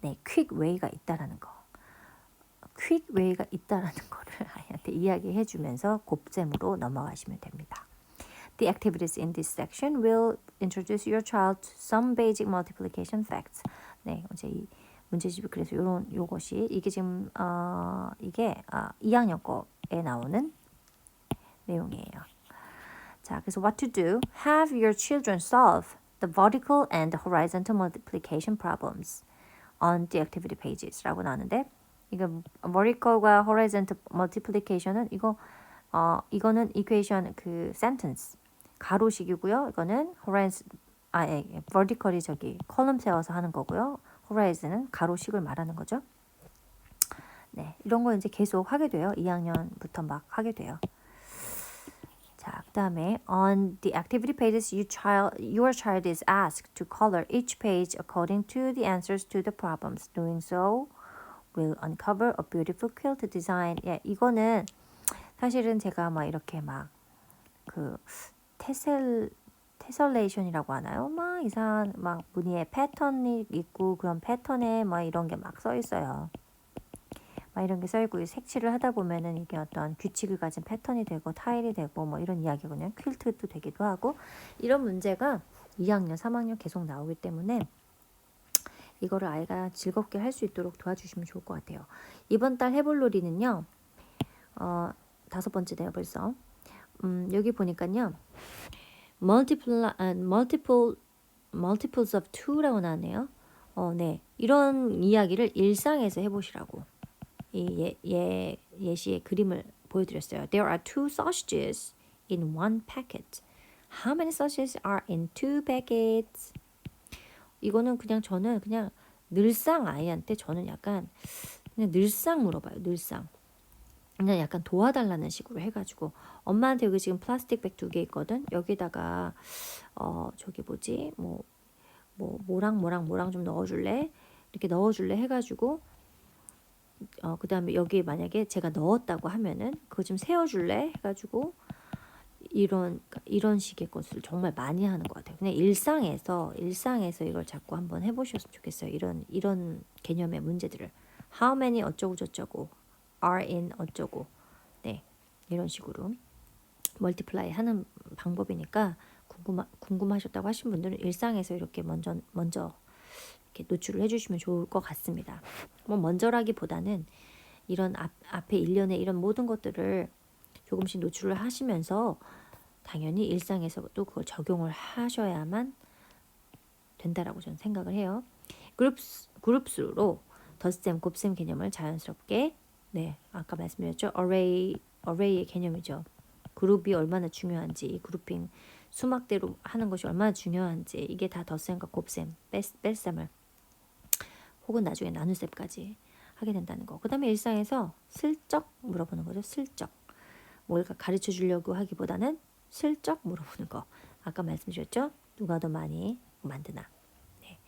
네, quick way가 있다라는 거. quick way가 있다라는 거를 아이한테 이야기해 주면서 곱셈으로 넘어가시면 됩니다. The activities in this section will introduce your child to some basic multiplication facts. 네, 이제 이 문제집이 그래서 요것이 이게 지금 이게 2학년 거에 나오는 내용이에요. 자, 그래서 what to do? Have your children solve the vertical and the horizontal multiplication problems on the activity pages라고 나오는데 이거 vertical과 horizontal multiplication은 이거는 equation 그 sentence 가로식이고요. 이거는 vertical이 저기 컬럼 세워서 하는 거고요. horizon은 가로식을 말하는 거죠. 네, 이런 거 이제 계속 하게 돼요. 2학년부터 막 하게 돼요. 자, 그다음에 on the activity pages your child is asked to color each page according to the answers to the problems. Doing so will uncover a beautiful quilt design. 예, 이거는 사실은 제가 막 이렇게 막 그 테설레이션이라고 하나요? 막 이상한 막 무늬에 패턴이 있고 그런 패턴에 막 이런 게 막 써 있어요. 막 이런 게 써 있고 색칠을 하다 보면은 이게 어떤 규칙을 가진 패턴이 되고 타일이 되고 뭐 이런 이야기거든요. 퀼트도 되기도 하고 이런 문제가 2학년, 3학년 계속 나오기 때문에 이거를 아이가 즐겁게 할 수 있도록 도와주시면 좋을 것 같아요. 이번 달 해볼 놀이는요. 5번째네요 벌써. 여기 보니까요. multiples of two라고 나왔네요. 네. 이런 이야기를 일상에서 해보시라고 이 예시의 그림을 보여드렸어요. There are two sausages in one packet. How many sausages are in two packets? 이거는 저는 늘상 아이한테 저는 약간 그냥 늘상 물어봐요. 늘상. 그냥 약간 도와달라는 식으로 해가지고 엄마한테 여기 지금 플라스틱 백 2개 있거든. 여기다가 저기 뭐지 뭐랑 좀 넣어줄래? 이렇게 넣어줄래 해가지고 그 다음에 여기 만약에 제가 넣었다고 하면은 그거 좀 세워줄래? 해가지고 이런 식의 것을 정말 많이 하는 것 같아요. 그냥 일상에서 이걸 자꾸 한번 해보셨으면 좋겠어요. 이런 개념의 문제들을 how many 어쩌고 저쩌고 are in 어쩌고 네 이런 식으로 멀티플라이 하는 방법이니까 궁금하셨다고 하신 분들은 일상에서 이렇게 먼저 이렇게 노출을 해주시면 좋을 것 같습니다. 뭐 먼저라기보다는 이런 앞에 일련의 이런 모든 것들을 조금씩 노출을 하시면서 당연히 일상에서도 그걸 적용을 하셔야만 된다라고 저는 생각을 해요. 그룹수로 덧셈, 곱셈 개념을 자연스럽게 네 아까 말씀드렸죠. array의 개념이죠. 그룹이 얼마나 중요한지, 그룹핑 수막대로 하는 것이 얼마나 중요한지 이게 다 덧셈과 곱셈, 뺄셈을 혹은 나중에 나눗셈까지 하게 된다는 거. 그 다음에 일상에서 슬쩍 물어보는 거죠. 슬쩍. 뭘까 가르쳐 주려고 하기보다는 슬쩍 물어보는 거. 아까 말씀드렸죠? 누가 더 많이 만드나. 네.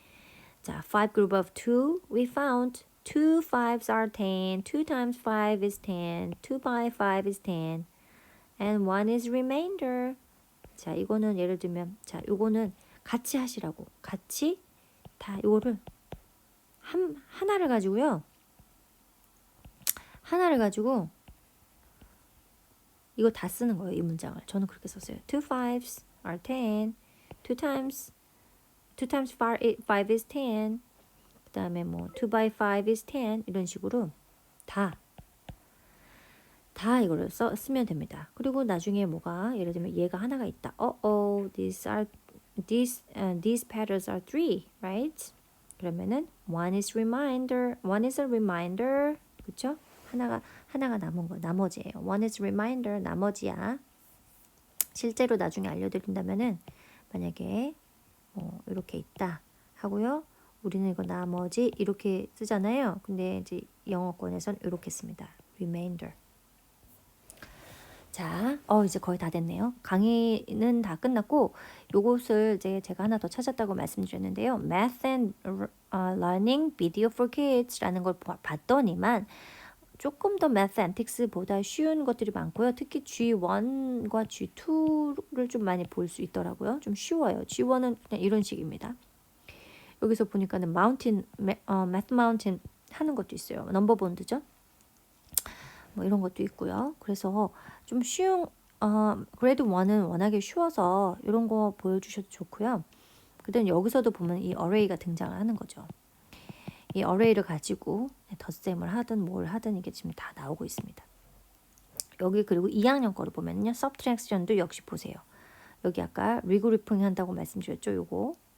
자, 5 group of 2 we found 2 5s are 10. 2 times 5 is 10. 2 by 5 is 10. And 1 is remainder. 자, 이거는 예를 들면 자, 요거는 같이 하시라고. 같이 다 요거를 하나를 가지고요. 하나를 가지고 이거 다 쓰는 거예요. 이 문장을. 저는 그렇게 썼어요. 2 5s are 10. 2 times 5 is 10. 그 다음에 뭐 2 by 5 is 10. 이런 식으로 다 이거를 쓰면 됩니다. 그리고 나중에 뭐가 예를 들면 얘가 하나가 있다. these patterns are 3, right? 그러면은 one is a reminder. 그렇죠? 하나가 남은 거 나머지예요. one is reminder 나머지야. 실제로 나중에 알려드린다면은 만약에 이렇게 있다 하고요. 우리는 이거 나머지 이렇게 쓰잖아요. 근데 이제 영어권에선 이렇게 씁니다. remainder. 자, 이제 거의 다 됐네요. 강의는 다 끝났고 요것을 이제 제가 하나 더 찾았다고 말씀드렸는데요. Math and Learning Video for Kids라는 걸 봤더니만 조금 더 Mathematics보다 쉬운 것들이 많고요. 특히 G1과 G2를 좀 많이 볼 수 있더라고요. 좀 쉬워요. G1은 그냥 이런 식입니다. 여기서 보니까는 Math Mountain 하는 것도 있어요. 넘버 본드죠. 뭐 이런 것도 있고요. 그래서 좀 쉬운 그래도 1은 워낙에 쉬워서 이런 거 보여주셔도 좋고요. 그다음 여기서도 보면 이 array가 등장을 하는 거죠. 이 array를 가지고 덧셈을 하든 뭘 하든 이게 지금 다 나오고 있습니다. 여기 그리고 2학년 거를 보면요. subtraction도 역시 보세요. 여기 아까 regrouping 한다고 말씀드렸죠.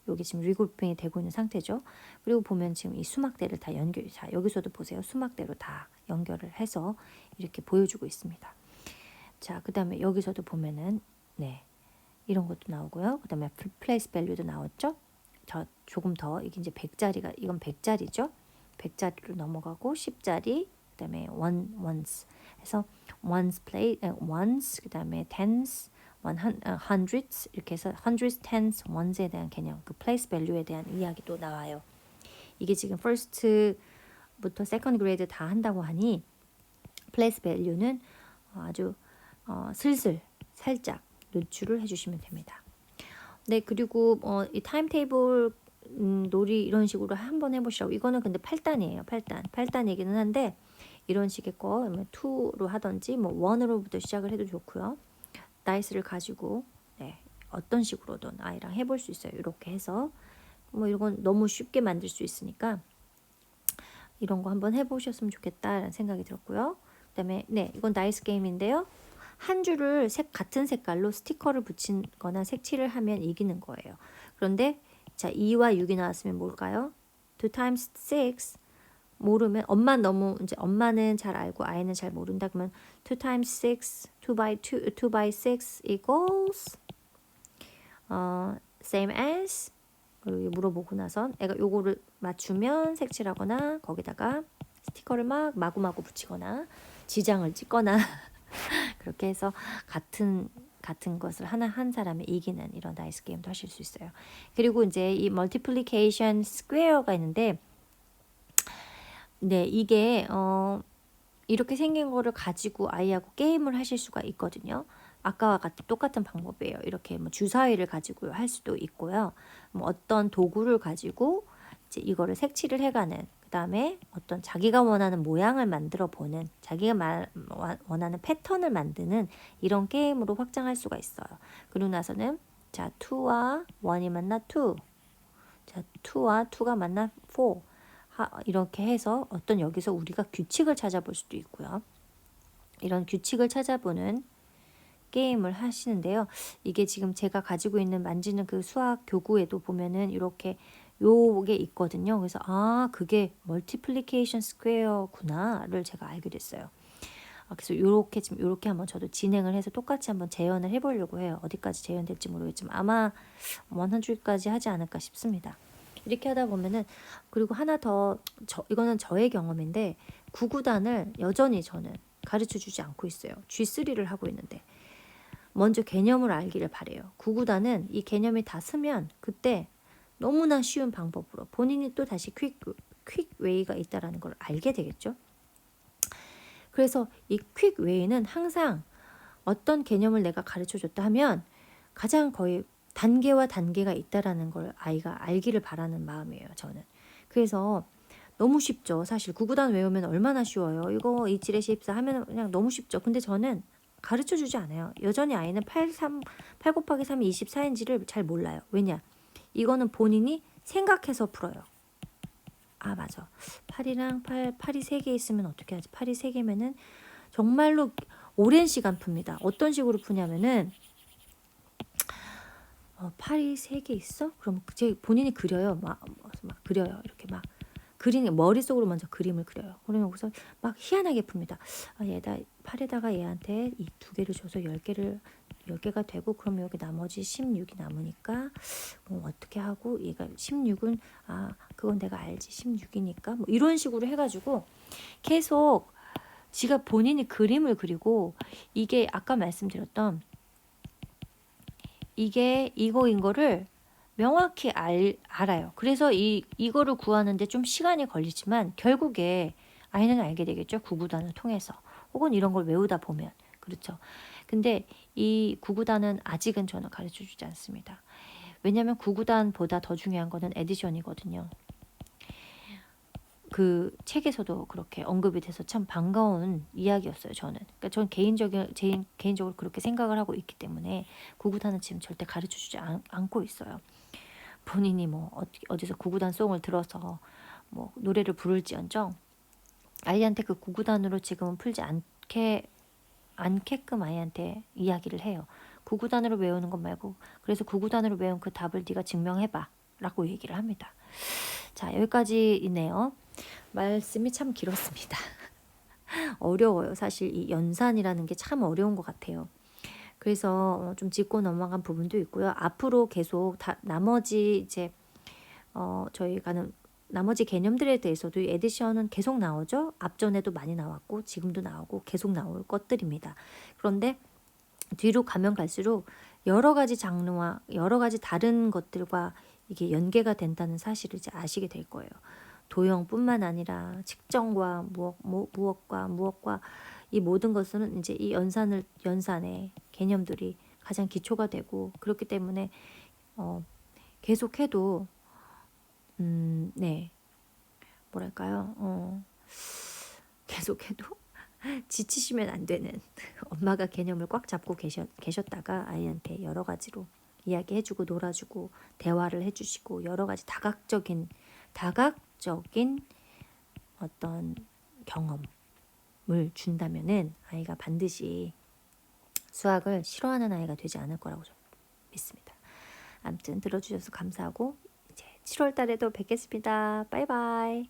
여기 지금 regrouping이 되고 있는 상태죠. 그리고 보면 지금 이 수막대를 다 자, 여기서도 보세요. 수막대로 다 연결을 해서 이렇게 보여주고 있습니다. 자, 그 다음에 여기서도 보면은 네 이런 것도 나오고요. 그 다음에 place value도 나왔죠. 조금 더 이게 이제 100짜리가 이건 100짜리죠. 100짜리로 넘어가고 10짜리 그 다음에 ones 해서 ones 그 다음에 tens hundreds 이렇게 해서 hundreds, tens, ones에 대한 개념 그 place value에 대한 이야기도 나와요. 이게 지금 first부터 second grade 다 한다고 하니 place value는 아주 슬슬 살짝 노출을 해주시면 됩니다. 네, 그리고 이 타임테이블 놀이 이런 식으로 한번 해보시라고. 이거는 근데 8단이에요. 8단이기는 한데 이런 식의 거 2로 하든지 뭐 1으로부터 시작을 해도 좋고요. 다이스를 가지고 네, 어떤 식으로든 아이랑 해볼 수 있어요. 이렇게 해서 뭐 이건 너무 쉽게 만들 수 있으니까 이런 거 한번 해보셨으면 좋겠다라는 생각이 들었고요. 그다음에 네, 이건 다이스 게임인데요. 한 줄을 같은 색깔로 스티커를 붙이거나 색칠을 하면 이기는 거예요. 그런데 자 2와 6이 나왔으면 뭘까요? 2 times 6 모르면 엄마는 잘 알고 아이는 잘 모른다 그러면 2 times 6 2 by 6 equals same as 그리고 물어보고 나선 애가 요거를 맞추면 색칠하거나 거기다가 스티커를 막 마구마구 붙이거나 지장을 찍거나 그렇게 해서 같은 것을 하나 한 사람이 이기는 이런 다이스 게임도 하실 수 있어요. 그리고 이제 이 멀티플리케이션 스퀘어가 있는데, 네, 이게 이렇게 생긴 거를 가지고 아이하고 게임을 하실 수가 있거든요. 아까와 같은 똑같은 방법이에요. 이렇게 뭐 주사위를 가지고 할 수도 있고요. 뭐 어떤 도구를 가지고 이제 이거를 색칠을 해가는, 그다음에 어떤 자기가 원하는 모양을 만들어 보는, 자기가 원하는 패턴을 만드는 이런 게임으로 확장할 수가 있어요. 그리고 나서는 자 2와 1이 만나 2, 자 2와 2가 만나 4, 이렇게 해서 어떤 여기서 우리가 규칙을 찾아볼 수도 있고요. 이런 규칙을 찾아보는 게임을 하시는데요. 이게 지금 제가 가지고 있는 만지는 그 수학 교구에도 보면은 이렇게 요게 있거든요. 그래서 그게 멀티플리케이션 스퀘어구나를 제가 알게 됐어요. 그래서 요렇게 지금 요렇게 한번 저도 진행을 해서 똑같이 한번 재현을 해보려고 해요. 어디까지 재현될지 모르겠지만 아마 100까지 하지 않을까 싶습니다. 이렇게 하다 보면은, 그리고 하나 더, 이거는 저의 경험인데, 구구단을 여전히 저는 가르쳐 주지 않고 있어요. G3를 하고 있는데 먼저 개념을 알기를 바래요. 구구단은 이 개념이 다 쓰면 그때 너무나 쉬운 방법으로 본인이 또 다시 퀵 웨이가 있다라는 걸 알게 되겠죠. 그래서 이 퀵 웨이는 항상 어떤 개념을 내가 가르쳐 줬다 하면 가장 거의 단계와 단계가 있다라는 걸 아이가 알기를 바라는 마음이에요, 저는. 그래서 너무 쉽죠. 사실 구구단 외우면 얼마나 쉬워요. 이거 2, 7, 14 하면 그냥 너무 쉽죠. 근데 저는 가르쳐 주지 않아요. 여전히 아이는 8 곱하기 3이 24인지를 잘 몰라요. 왜냐? 이거는 본인이 생각해서 풀어요. 맞아. 8이랑 8이 3개 있으면 어떻게 하지? 8이 3개면은 정말로 오랜 시간 풉니다. 어떤 식으로 푸냐면은 8이 3개 있어? 그럼 제 본인이 그려요. 막 그려요. 이렇게 막 그리는, 머릿속으로 먼저 그림을 그려요. 그러면 여기서 막 희한하게 풉니다. 얘다 8에다가 얘한테 이 2개를 줘서 10개가 되고, 그럼 여기 나머지 16이 남으니까 어떻게 하고, 얘가 16은 그건 내가 알지, 16이니까 뭐 이런 식으로 해가지고 계속 지가 본인이 그림을 그리고, 이게 아까 말씀드렸던 이게 이거인 거를 명확히 알아요. 그래서 이거를 구하는데 좀 시간이 걸리지만 결국에 아이는 알게 되겠죠. 구구단을 통해서. 혹은 이런 걸 외우다 보면. 그렇죠. 근데 이 구구단은 아직은 저는 가르쳐 주지 않습니다. 왜냐하면 구구단보다 더 중요한 거는 에디션이거든요. 그 책에서도 그렇게 언급이 돼서 참 반가운 이야기였어요, 저는. 그러니까 저는 개인적으로 그렇게 생각을 하고 있기 때문에 구구단은 지금 절대 가르쳐 주지 않고 있어요. 본인이 뭐 어디서 구구단 송을 들어서 뭐 노래를 부를지언정 아이한테 그 구구단으로 지금은 풀지 않게끔 아이한테 이야기를 해요. 구구단으로 외우는 것 말고, 그래서 구구단으로 외운 그 답을 네가 증명해봐 라고 얘기를 합니다. 자, 여기까지이네요. 말씀이 참 길었습니다. 어려워요. 사실 이 연산이라는 게 참 어려운 것 같아요. 그래서 좀 짚고 넘어간 부분도 있고요. 앞으로 계속 나머지 이제 저희가는 나머지 개념들에 대해서도 이 에디션은 계속 나오죠. 앞전에도 많이 나왔고 지금도 나오고 계속 나올 것들입니다. 그런데 뒤로 가면 갈수록 여러 가지 장르와 여러 가지 다른 것들과 이게 연계가 된다는 사실을 이제 아시게 될 거예요. 도형뿐만 아니라 측정과 무엇과 이 모든 것은 이제 이 연산의 개념들이 가장 기초가 되고, 그렇기 때문에 계속해도 네, 뭐랄까요? 계속해도 지치시면 안 되는, 엄마가 개념을 꽉 잡고 계셨다가 아이한테 여러 가지로 이야기해주고 놀아주고 대화를 해주시고 여러 가지 다각적인 어떤 경험을 준다면은 아이가 반드시 수학을 싫어하는 아이가 되지 않을 거라고 믿습니다. 아무튼 들어주셔서 감사하고 이제 7월 달에도 뵙겠습니다. 바이바이.